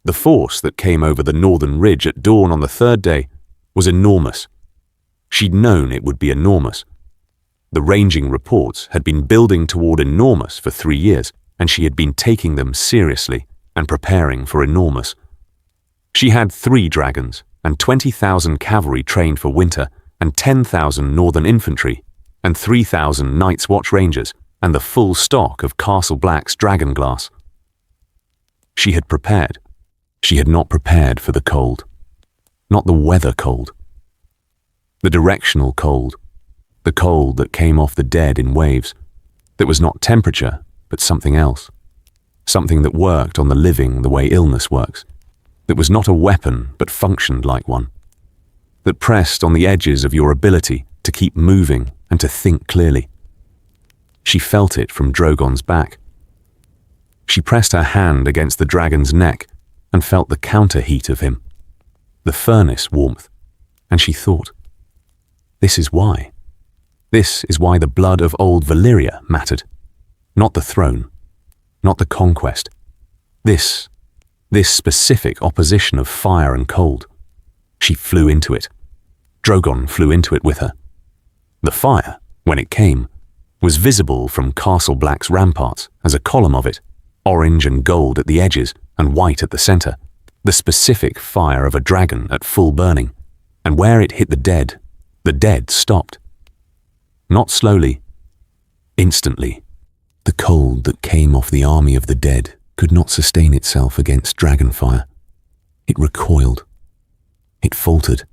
The force that came over the northern ridge at dawn on the 3rd day was enormous. She'd known it would be enormous. The ranging reports had been building toward enormous for 3 years, and she had been taking them seriously and preparing for enormous. She had 3 dragons and 20,000 cavalry trained for winter and 10,000 northern infantry and 3,000 Night's Watch Rangers and the full stock of Castle Black's dragonglass. She had prepared. She had not prepared for the cold. Not the weather cold. The directional cold. The cold that came off the dead in waves. That was not temperature, but something else. Something that worked on the living the way illness works. That was not a weapon, but functioned like one. That pressed on the edges of your ability to keep moving and to think clearly. She felt it from Drogon's back. She pressed her hand against the dragon's neck and felt the counter heat of him, the furnace warmth, and she thought, this is why. This is why the blood of old Valyria mattered. Not the throne, not the conquest. This specific opposition of fire and cold. She flew into it. Drogon flew into it with her. The fire, when it came, was visible from Castle Black's ramparts as a column of it, orange and gold at the edges and white at the center, the specific fire of a dragon at full burning, and where it hit the dead stopped. Not slowly, instantly. The cold that came off the army of the dead could not sustain itself against dragon fire. It recoiled. It faltered.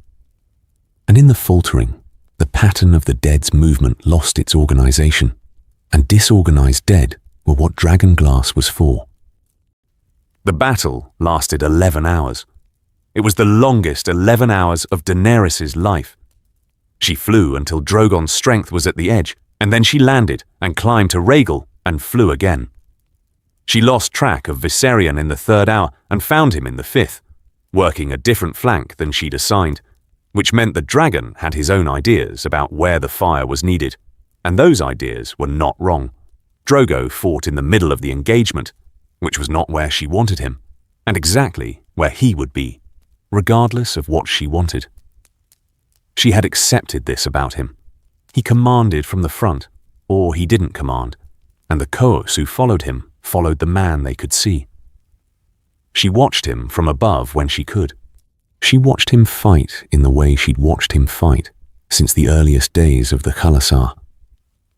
And in the faltering, the pattern of the dead's movement lost its organization, and disorganized dead were what dragon glass was for. The battle lasted 11 hours. It was the longest 11 hours of Daenerys' life. She flew until Drogon's strength was at the edge, and then she landed and climbed to Rhaegal and flew again. She lost track of Viserion in the 3rd hour and found him in the 5th, working a different flank than she'd assigned, which meant the dragon had his own ideas about where the fire was needed, and those ideas were not wrong. Drogo fought in the middle of the engagement, which was not where she wanted him, and exactly where he would be, regardless of what she wanted. She had accepted this about him. He commanded from the front, or he didn't command, and the cohorts who followed him followed the man they could see. She watched him from above when she could. She watched him fight in the way she'd watched him fight since the earliest days of the khalasar,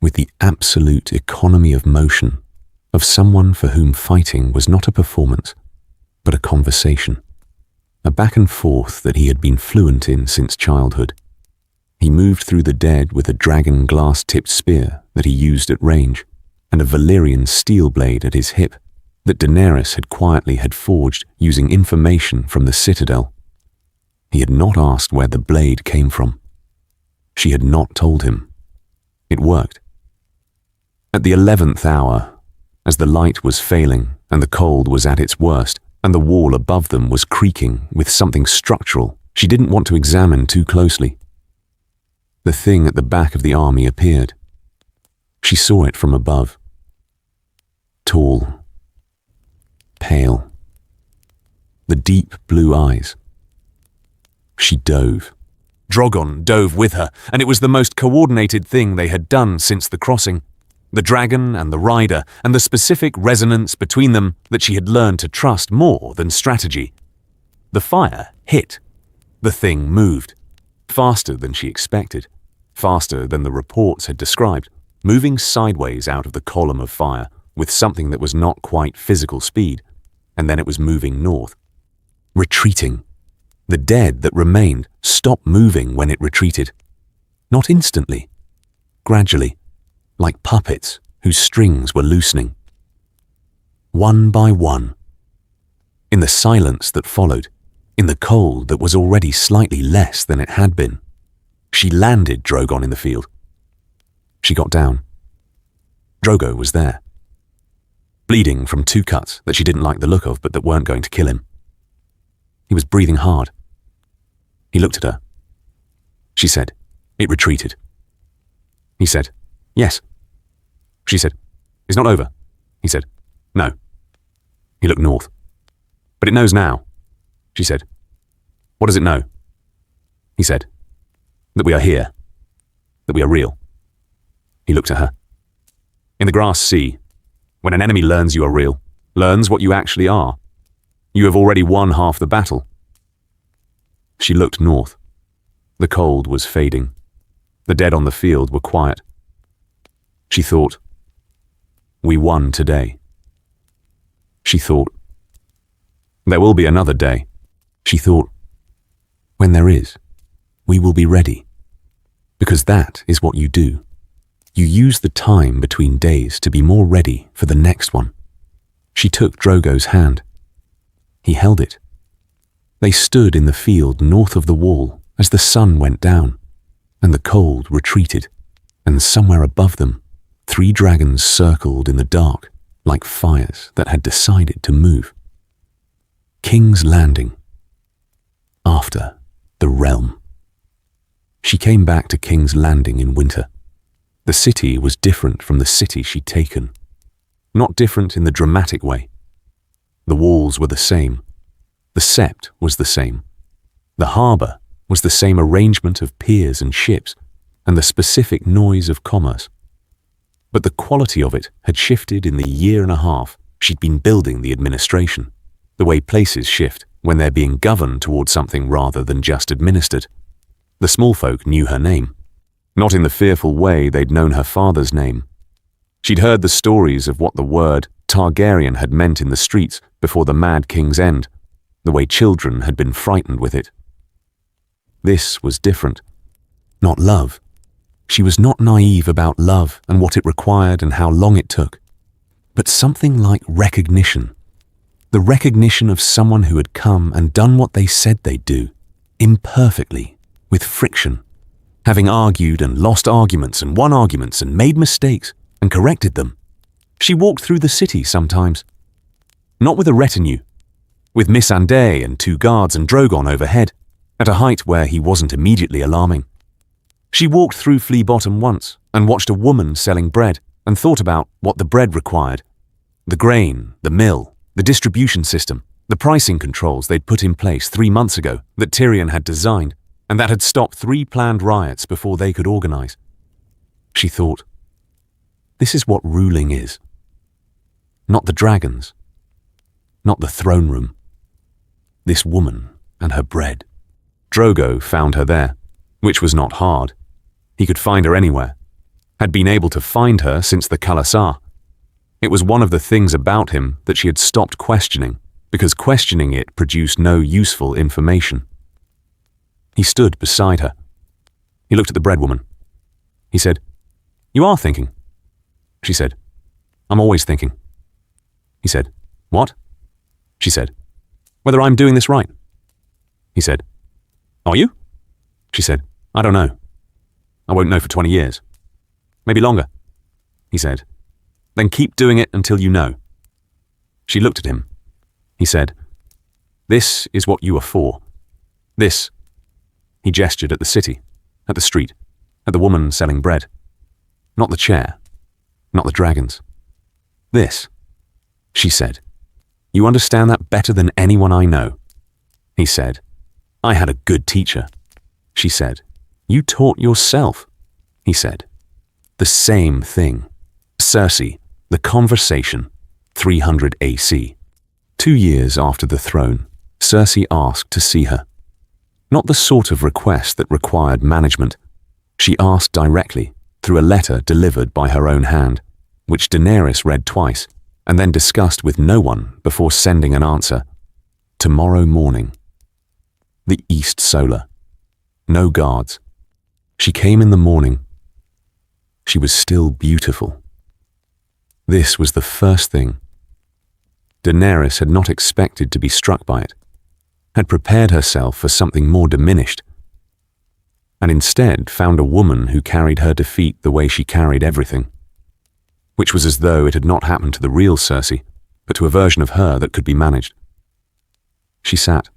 with the absolute economy of motion of someone for whom fighting was not a performance, but a conversation, a back and forth that he had been fluent in since childhood. He moved through the dead with a dragon glass-tipped spear that he used at range, and a Valyrian steel blade at his hip that Daenerys had quietly forged using information from the citadel. He had not asked where the blade came from. She had not told him. It worked. At the 11th hour, as the light was failing and the cold was at its worst, and the wall above them was creaking with something structural she didn't want to examine too closely, the thing at the back of the army appeared. She saw it from above. Tall. Pale. The deep blue eyes. She dove. Drogon dove with her, and it was the most coordinated thing they had done since the crossing. The dragon and the rider, and the specific resonance between them that she had learned to trust more than strategy. The fire hit. The thing moved. Faster than she expected. Faster than the reports had described, moving sideways out of the column of fire with something that was not quite physical speed, and then it was moving north. Retreating. The dead that remained stopped moving when it retreated. Not instantly. Gradually. Like puppets whose strings were loosening. One by one. In the silence that followed, in the cold that was already slightly less than it had been, she landed Drogon in the field. She got down. Drogo was there, bleeding from 2 cuts that she didn't like the look of but that weren't going to kill him. He was breathing hard. He looked at her. She said, "It retreated." He said, "Yes." She said, "It's not over." He said, "No." He looked north. "But it knows now." She said, "What does it know?" He said, "That we are here. That we are real." He looked at her. In the grass sea, when an enemy learns you are real, learns what you actually are, you have already won half the battle. She looked north. The cold was fading. The dead on the field were quiet. She thought, "We won today." She thought, "There will be another day." She thought, "When there is, we will be ready." Because that is what you do. You use the time between days to be more ready for the next one. She took Drogo's hand. He held it. They stood in the field north of the wall as the sun went down, and the cold retreated, and somewhere above them, 3 dragons circled in the dark like fires that had decided to move. King's Landing. After the realm. She came back to King's Landing in winter. The city was different from the city she'd taken. Not different in the dramatic way. The walls were the same. The sept was the same. The harbour was the same arrangement of piers and ships, and the specific noise of commerce. But the quality of it had shifted in the year and a half She'd been building the administration, the way places shift when they're being governed towards something rather than just administered. The small folk knew her name, not in the fearful way they'd known her father's name. She'd heard the stories of what the word Targaryen had meant in the streets before the Mad King's end, the way children had been frightened with it. This was different. Not love. She was not naive about love and what it required and how long it took, but something like recognition. The recognition of someone who had come and done what they said they'd do, imperfectly, with friction, having argued and lost arguments and won arguments and made mistakes and corrected them. She walked through the city sometimes. Not with a retinue, with Missandei and 2 guards and Drogon overhead, at a height where he wasn't immediately alarming. She walked through Flea Bottom once and watched a woman selling bread and thought about what the bread required. The grain, the mill, the distribution system, the pricing controls they'd put in place 3 months ago that Tyrion had designed and that had stopped 3 planned riots before they could organize. She thought, this is what ruling is. Not the dragons, not the throne room. This woman and her bread. Drogo found her there, which was not hard. He could find her anywhere, had been able to find her since the khalasar. It was one of the things about him that she had stopped questioning, because questioning it produced no useful information. He stood beside her. He looked at the bread woman. He said, "You are thinking." She said, "I'm always thinking." He said, "What?" She said, "Whether I'm doing this right." He said, "Are you?" She said, "I don't know. I won't know for 20 years. Maybe longer." He said, "Then keep doing it until you know." She looked at him. He said, "This is what you are for. This." He gestured at the city, at the street, at the woman selling bread. Not the chair, not the dragons. "This," she said. "You understand that better than anyone I know." He said, "I had a good teacher." She said, "You taught yourself." He said, "The same thing. Cersei, the conversation, 300 AC. 2 years after the throne, Cersei asked to see her. Not the sort of request that required management. She asked directly, through a letter delivered by her own hand, which Daenerys read twice, and then discussed with no one before sending an answer. Tomorrow morning. The East Solar. No guards. She came in the morning. She was still beautiful. This was the first thing. Daenerys had not expected to be struck by it, had prepared herself for something more diminished, and instead found a woman who carried her defeat the way she carried everything, which was as though it had not happened to the real Cersei, but to a version of her that could be managed. She sat.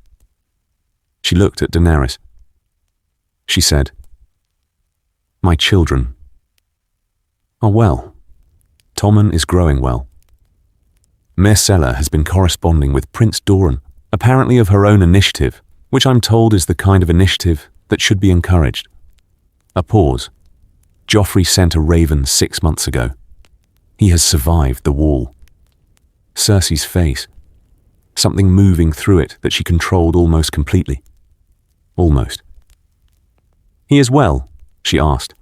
She looked at Daenerys. She said, "My children are well. Tommen is growing well. Myrcella has been corresponding with Prince Doran, apparently of her own initiative, which I'm told is the kind of initiative that should be encouraged." A pause. Joffrey sent a raven 6 months ago. He has survived the wall. Cersei's face. Something moving through it that she controlled almost completely. Almost. "He is well?" she asked.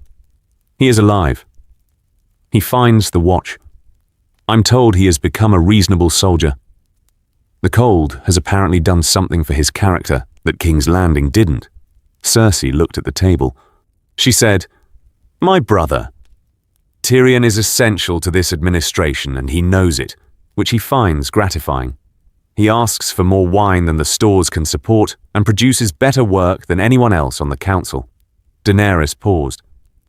"He is alive. He finds the watch. I'm told he has become a reasonable soldier. The cold has apparently done something for his character that King's Landing didn't." Cersei looked at the table. She said, "My brother. Tyrion is essential to this administration and he knows it, which he finds gratifying. He asks for more wine than the stores can support and produces better work than anyone else on the council." Daenerys paused.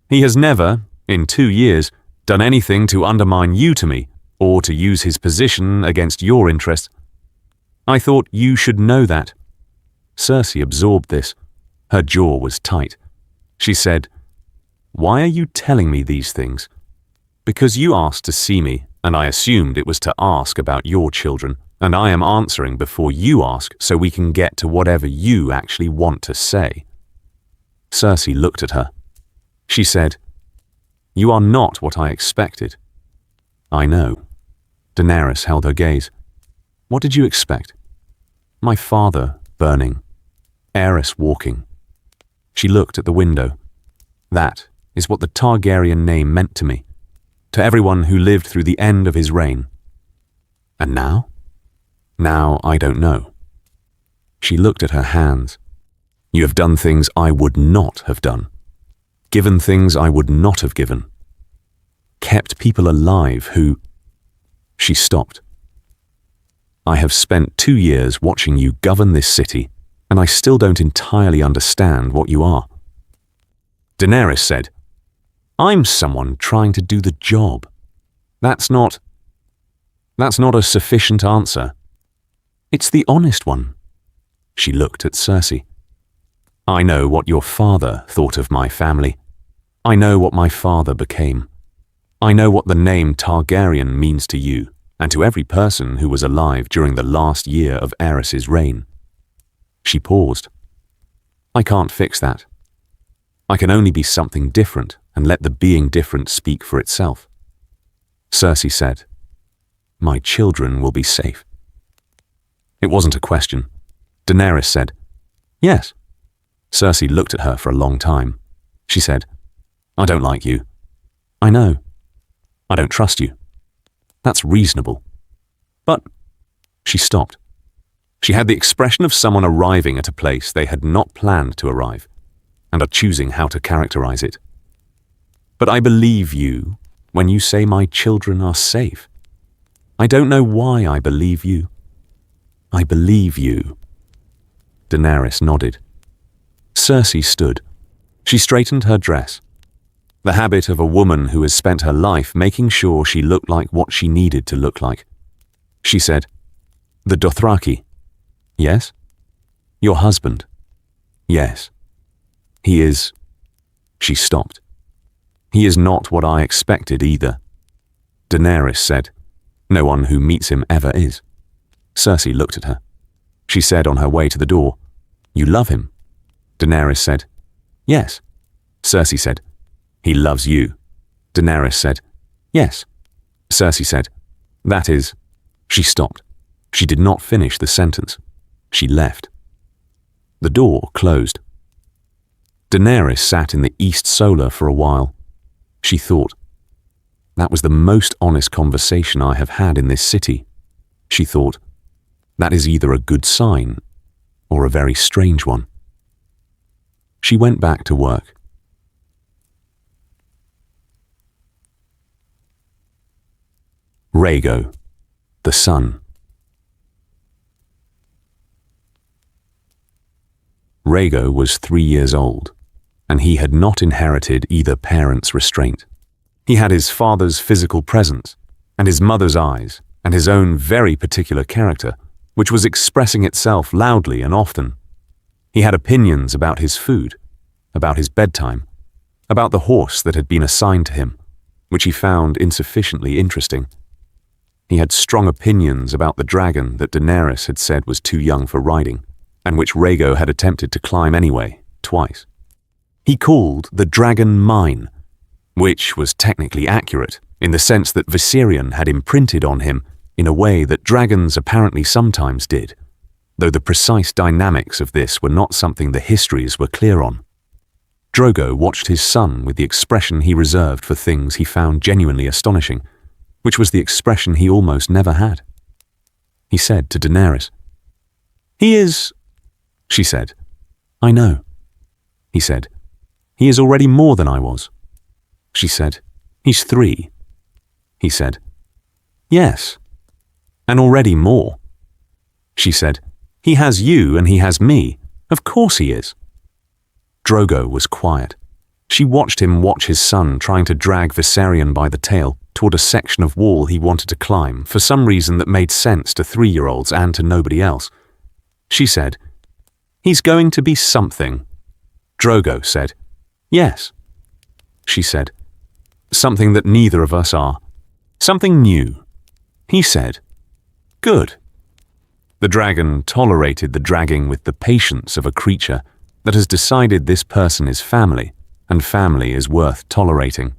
"He has never, in 2 years, done anything to undermine you to me or to use his position against your interests. I thought you should know that." Cersei absorbed this. Her jaw was tight. She said, "Why are you telling me these things?" "Because you asked to see me, and I assumed it was to ask about your children, and I am answering before you ask so we can get to whatever you actually want to say." Cersei looked at her. She said, "You are not what I expected." "I know." Daenerys held her gaze. What did you expect? My father burning. Aerys walking. She looked at the window. That is what the Targaryen name meant to me, to everyone who lived through the end of his reign. And now? Now I don't know. She looked at her hands. You have done things I would not have done. Given things I would not have given. Kept people alive who... She stopped. I have spent 2 years watching you govern this city, and I still don't entirely understand what you are. Daenerys said, I'm someone trying to do the job. That's not a sufficient answer. It's the honest one. She looked at Cersei. I know what your father thought of my family. I know what my father became. I know what the name Targaryen means to you and to every person who was alive during the last year of Aerys's reign. She paused. I can't fix that. I can only be something different and let the being different speak for itself. Cersei said, My children will be safe. It wasn't a question. Daenerys said, Yes. Cersei looked at her for a long time. She said, I don't like you. I know. I don't trust you. That's reasonable. But... She stopped. She had the expression of someone arriving at a place they had not planned to arrive, and are choosing how to characterize it. But I believe you when you say my children are safe. I don't know why I believe you. I believe you. Daenerys nodded. Cersei stood. She straightened her dress. The habit of a woman who has spent her life making sure she looked like what she needed to look like. She said, The Dothraki. Yes? Your husband. Yes. He is... She stopped. He is not what I expected either. Daenerys said, No one who meets him ever is. Cersei looked at her. She said on her way to the door, You love him. Daenerys said, Yes. Cersei said, He loves you. Daenerys said, Yes. Cersei said, That is... She stopped. She did not finish the sentence. She left. The door closed. Daenerys sat in the east solar for a while. She thought, That was the most honest conversation I have had in this city. She thought, That is either a good sign or a very strange one. She went back to work. Rhaego, the son. Rhaego was 3 years old, and he had not inherited either parent's restraint. He had his father's physical presence, and his mother's eyes, and his own very particular character, which was expressing itself loudly and often. He had opinions about his food, about his bedtime, about the horse that had been assigned to him, which he found insufficiently interesting. He had strong opinions about the dragon that Daenerys had said was too young for riding, and which Rhaego had attempted to climb anyway, twice. He called the dragon mine, which was technically accurate in the sense that Viserion had imprinted on him in a way that dragons apparently sometimes did, though the precise dynamics of this were not something the histories were clear on. Drogo watched his son with the expression he reserved for things he found genuinely astonishing, which was the expression he almost never had. He said to Daenerys, He is... She said, I know. He said, He is already more than I was. She said, He's 3. He said, Yes, and already more. She said, He has you and he has me. Of course he is. Drogo was quiet. She watched him watch his son trying to drag Viserion by the tail toward a section of wall he wanted to climb for some reason that made sense to 3-year-olds and to nobody else. She said, He's going to be something. Drogo said, Yes. She said, Something that neither of us are. Something new. He said, Good. The dragon tolerated the dragging with the patience of a creature that has decided this person is family, and family is worth tolerating.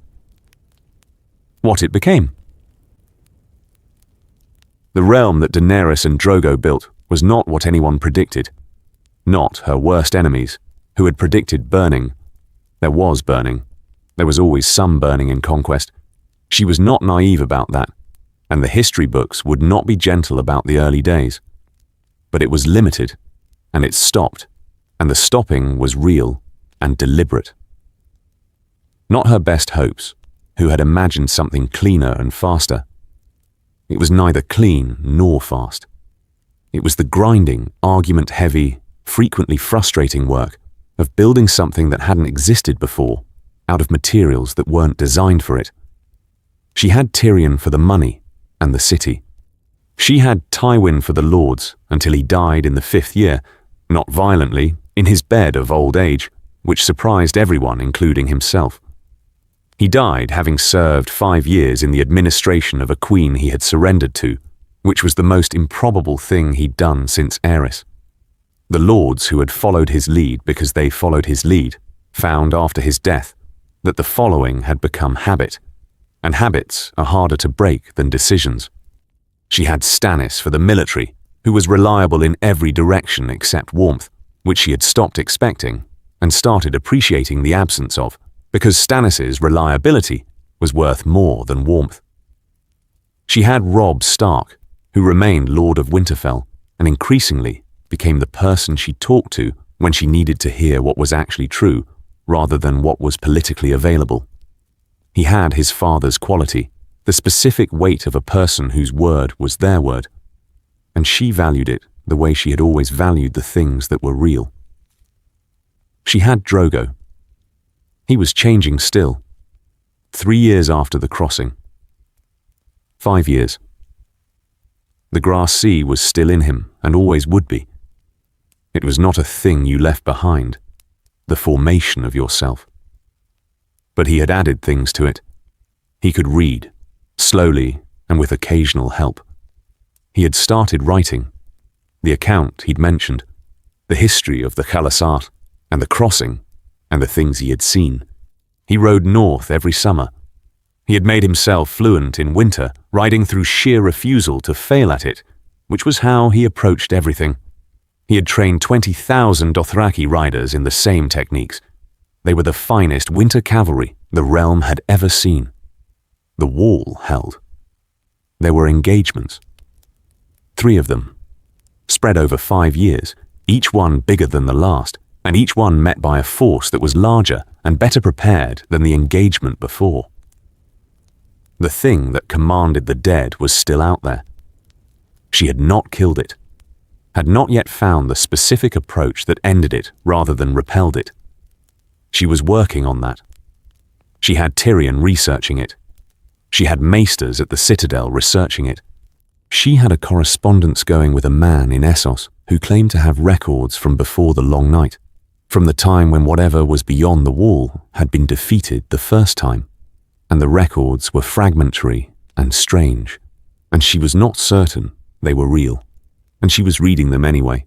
What it became. The realm that Daenerys and Drogo built was not what anyone predicted. Not her worst enemies, who had predicted burning. There was burning. There was always some burning in conquest. She was not naive about that, and the history books would not be gentle about the early days. But it was limited, and it stopped, and the stopping was real and deliberate. Not her best hopes, who had imagined something cleaner and faster. It was neither clean nor fast. It was the grinding, argument-heavy, frequently frustrating work of building something that hadn't existed before, out of materials that weren't designed for it. She had Tyrion for the money and the city. She had Tywin for the lords until he died in the 5th year, not violently, in his bed of old age, which surprised everyone, including himself. He died having served 5 years in the administration of a queen he had surrendered to, which was the most improbable thing he'd done since Aerys. The lords who had followed his lead because they followed his lead found after his death that the following had become habit, and habits are harder to break than decisions. She had Stannis for the military, who was reliable in every direction except warmth, which she had stopped expecting and started appreciating the absence of, because Stannis's reliability was worth more than warmth. She had Robb Stark, who remained Lord of Winterfell, and increasingly became the person she talked to when she needed to hear what was actually true, rather than what was politically available. He had his father's quality, the specific weight of a person whose word was their word, and she valued it the way she had always valued the things that were real. She had Drogo. He was changing still. 3 years after the crossing. 5 years. The grass sea was still in him and always would be. It was not a thing you left behind, the formation of yourself. But he had added things to it. He could read, slowly and with occasional help. He had started writing. The account he'd mentioned, the history of the khalasar and the crossing and the things he had seen. He rode north every summer. He had made himself fluent in winter, riding through sheer refusal to fail at it, which was how he approached everything. He had trained 20,000 Dothraki riders in the same techniques. They were the finest winter cavalry the realm had ever seen. The wall held. There were engagements. 3 of them, spread over 5 years, each one bigger than the last, and each one met by a force that was larger and better prepared than the engagement before. The thing that commanded the dead was still out there. She had not killed it, had not yet found the specific approach that ended it rather than repelled it. She was working on that. She had Tyrion researching it. She had maesters at the Citadel researching it. She had a correspondence going with a man in Essos who claimed to have records from before the long night, from the time when whatever was beyond the wall had been defeated the first time, and the records were fragmentary and strange, and she was not certain they were real, and she was reading them anyway.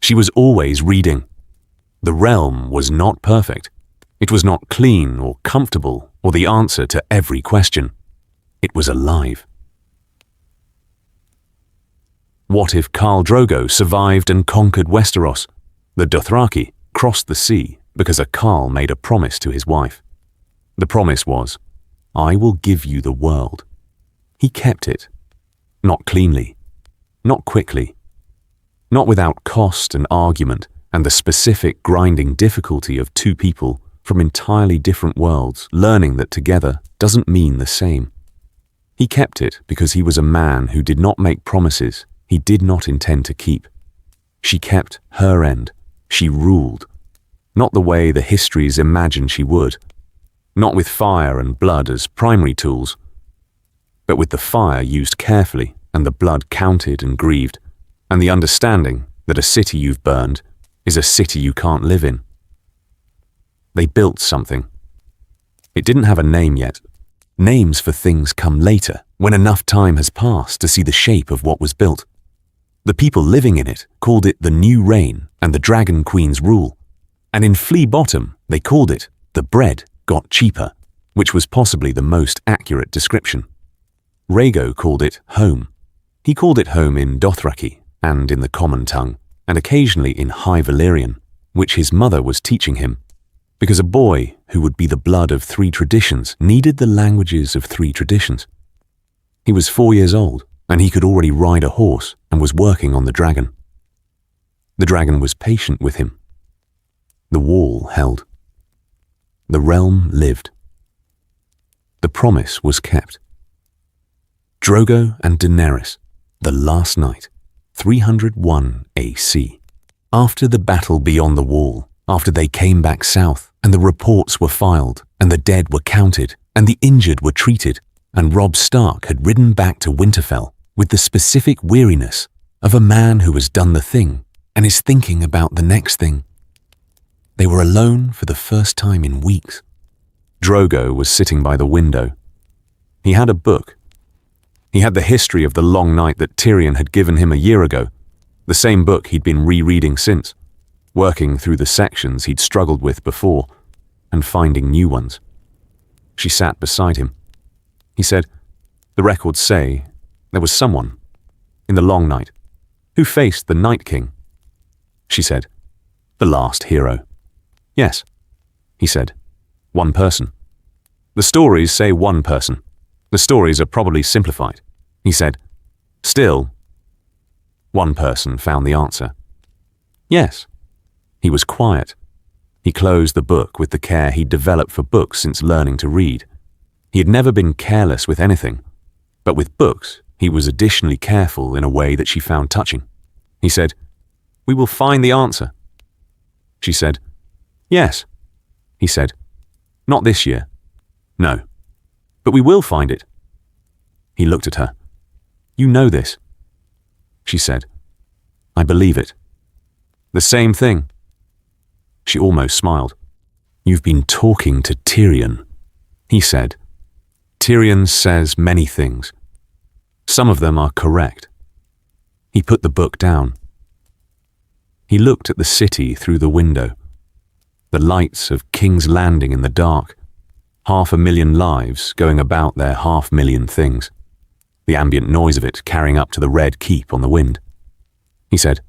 She was always reading. The realm was not perfect. It was not clean or comfortable or the answer to every question. It was alive. What if Khal Drogo survived and conquered Westeros? The Dothraki crossed the sea because a Khal made a promise to his wife. The promise was, I will give you the world. He kept it. Not cleanly. Not quickly. Not without cost and argument and the specific grinding difficulty of 2 people from entirely different worlds learning that together doesn't mean the same. He kept it because he was a man who did not make promises he did not intend to keep. She kept her end. She ruled. Not the way the histories imagined she would. Not with fire and blood as primary tools, but with the fire used carefully and the blood counted and grieved, and the understanding that a city you've burned is a city you can't live in. They built something. It didn't have a name yet. Names for things come later, when enough time has passed to see the shape of what was built. The people living in it called it the New Reign and the Dragon Queen's rule, and in Flea Bottom they called it the bread got cheaper, which was possibly the most accurate description. Rhaego called it home, He called it home in Dothraki and in the common tongue, and occasionally in High Valyrian, which his mother was teaching him, because a boy who would be the blood of 3 traditions needed the languages of 3 traditions. He was 4 years old, and he could already ride a horse and was working on the dragon. The dragon was patient with him. The wall held. The realm lived. The promise was kept. Drogo and Daenerys, the last night, 301 AC. After the battle beyond the wall, after they came back south, and the reports were filed, and the dead were counted, and the injured were treated, and Robb Stark had ridden back to Winterfell with the specific weariness of a man who has done the thing and is thinking about the next thing. They were alone for the first time in weeks. Drogo was sitting by the window. He had a book. He had the history of the long night that Tyrion had given him a year ago, the same book he'd been rereading since, working through the sections he'd struggled with before and finding new ones. She sat beside him. He said, "The records say there was someone in the long night who faced the Night King." She said, "The last hero." "Yes," he said, "one person." "The stories say one person. The stories are probably simplified," he said. "Still, one person found the answer." "Yes." He was quiet. He closed the book with the care he'd developed for books since learning to read. He had never been careless with anything, but with books, he was additionally careful in a way that she found touching. He said, "We will find the answer." She said, "Yes." He said, "Not this year." "No. But we will find it." He looked at her. "You know this." She said, "I believe it." "The same thing." She almost smiled. "You've been talking to Tyrion," he said. "Tyrion says many things. Some of them are correct." He put the book down. He looked at the city through the window. The lights of King's Landing in the dark. 500,000 lives going about their 500,000 things. The ambient noise of it carrying up to the Red Keep on the wind. He said,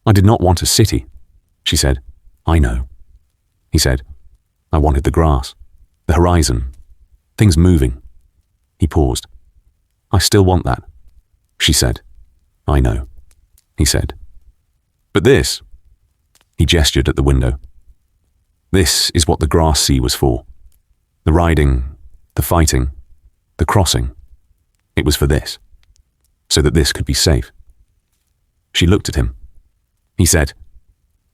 "I did not want a city." She said, "I know." He said, "I wanted the grass, the horizon, things moving." He paused. "I still want that." She said, "I know." He said, "But this," he gestured at the window, "this is what the grass sea was for. The riding, the fighting, the crossing. It was for this, so that this could be safe." She looked at him. He said,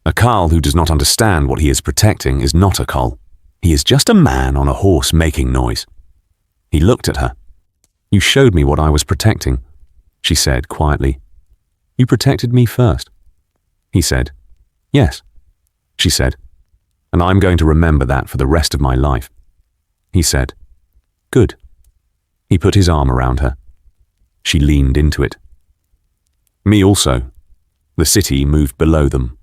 "A Khal who does not understand what he is protecting is not a Khal. He is just a man on a horse making noise." He looked at her. "You showed me what I was protecting," she said quietly. "You protected me first." He said, "Yes," she said, "and I'm going to remember that for the rest of my life." He said, "Good." He put his arm around her. She leaned into it. "Me also." The city moved below them.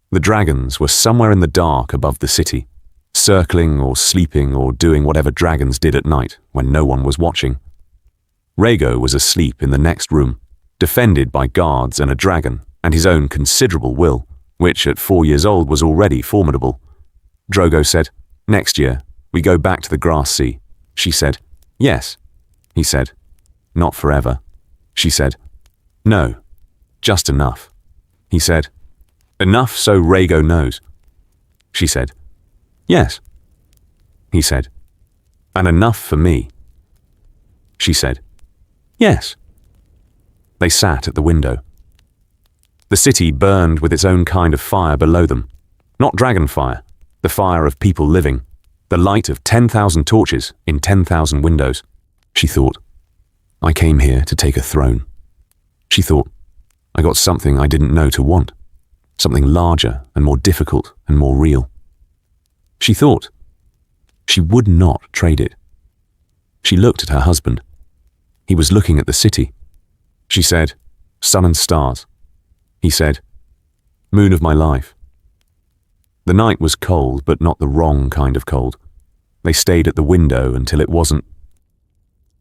The dragons were somewhere in the dark above the city, circling or sleeping or doing whatever dragons did at night when no one was watching. Rhaego was asleep in the next room, defended by guards and a dragon and his own considerable will, which at 4 years old was already formidable. Drogo said, "Next year, we go back to the grass sea." She said, "Yes." He said, "Not forever." She said, "No, just enough." He said, "Enough so Rhaego knows." She said, "Yes." He said, "And enough for me." She said, "Yes." They sat at the window. The city burned with its own kind of fire below them. Not dragon fire, the fire of people living, the light of 10,000 torches in 10,000 windows. She thought, "I came here to take a throne." She thought, "I got something I didn't know to want, something larger and more difficult and more real." She thought, she would not trade it. She looked at her husband. He was looking at the city. She said, "Sun and stars." He said, "Moon of my life." The night was cold, but not the wrong kind of cold. They stayed at the window until it wasn't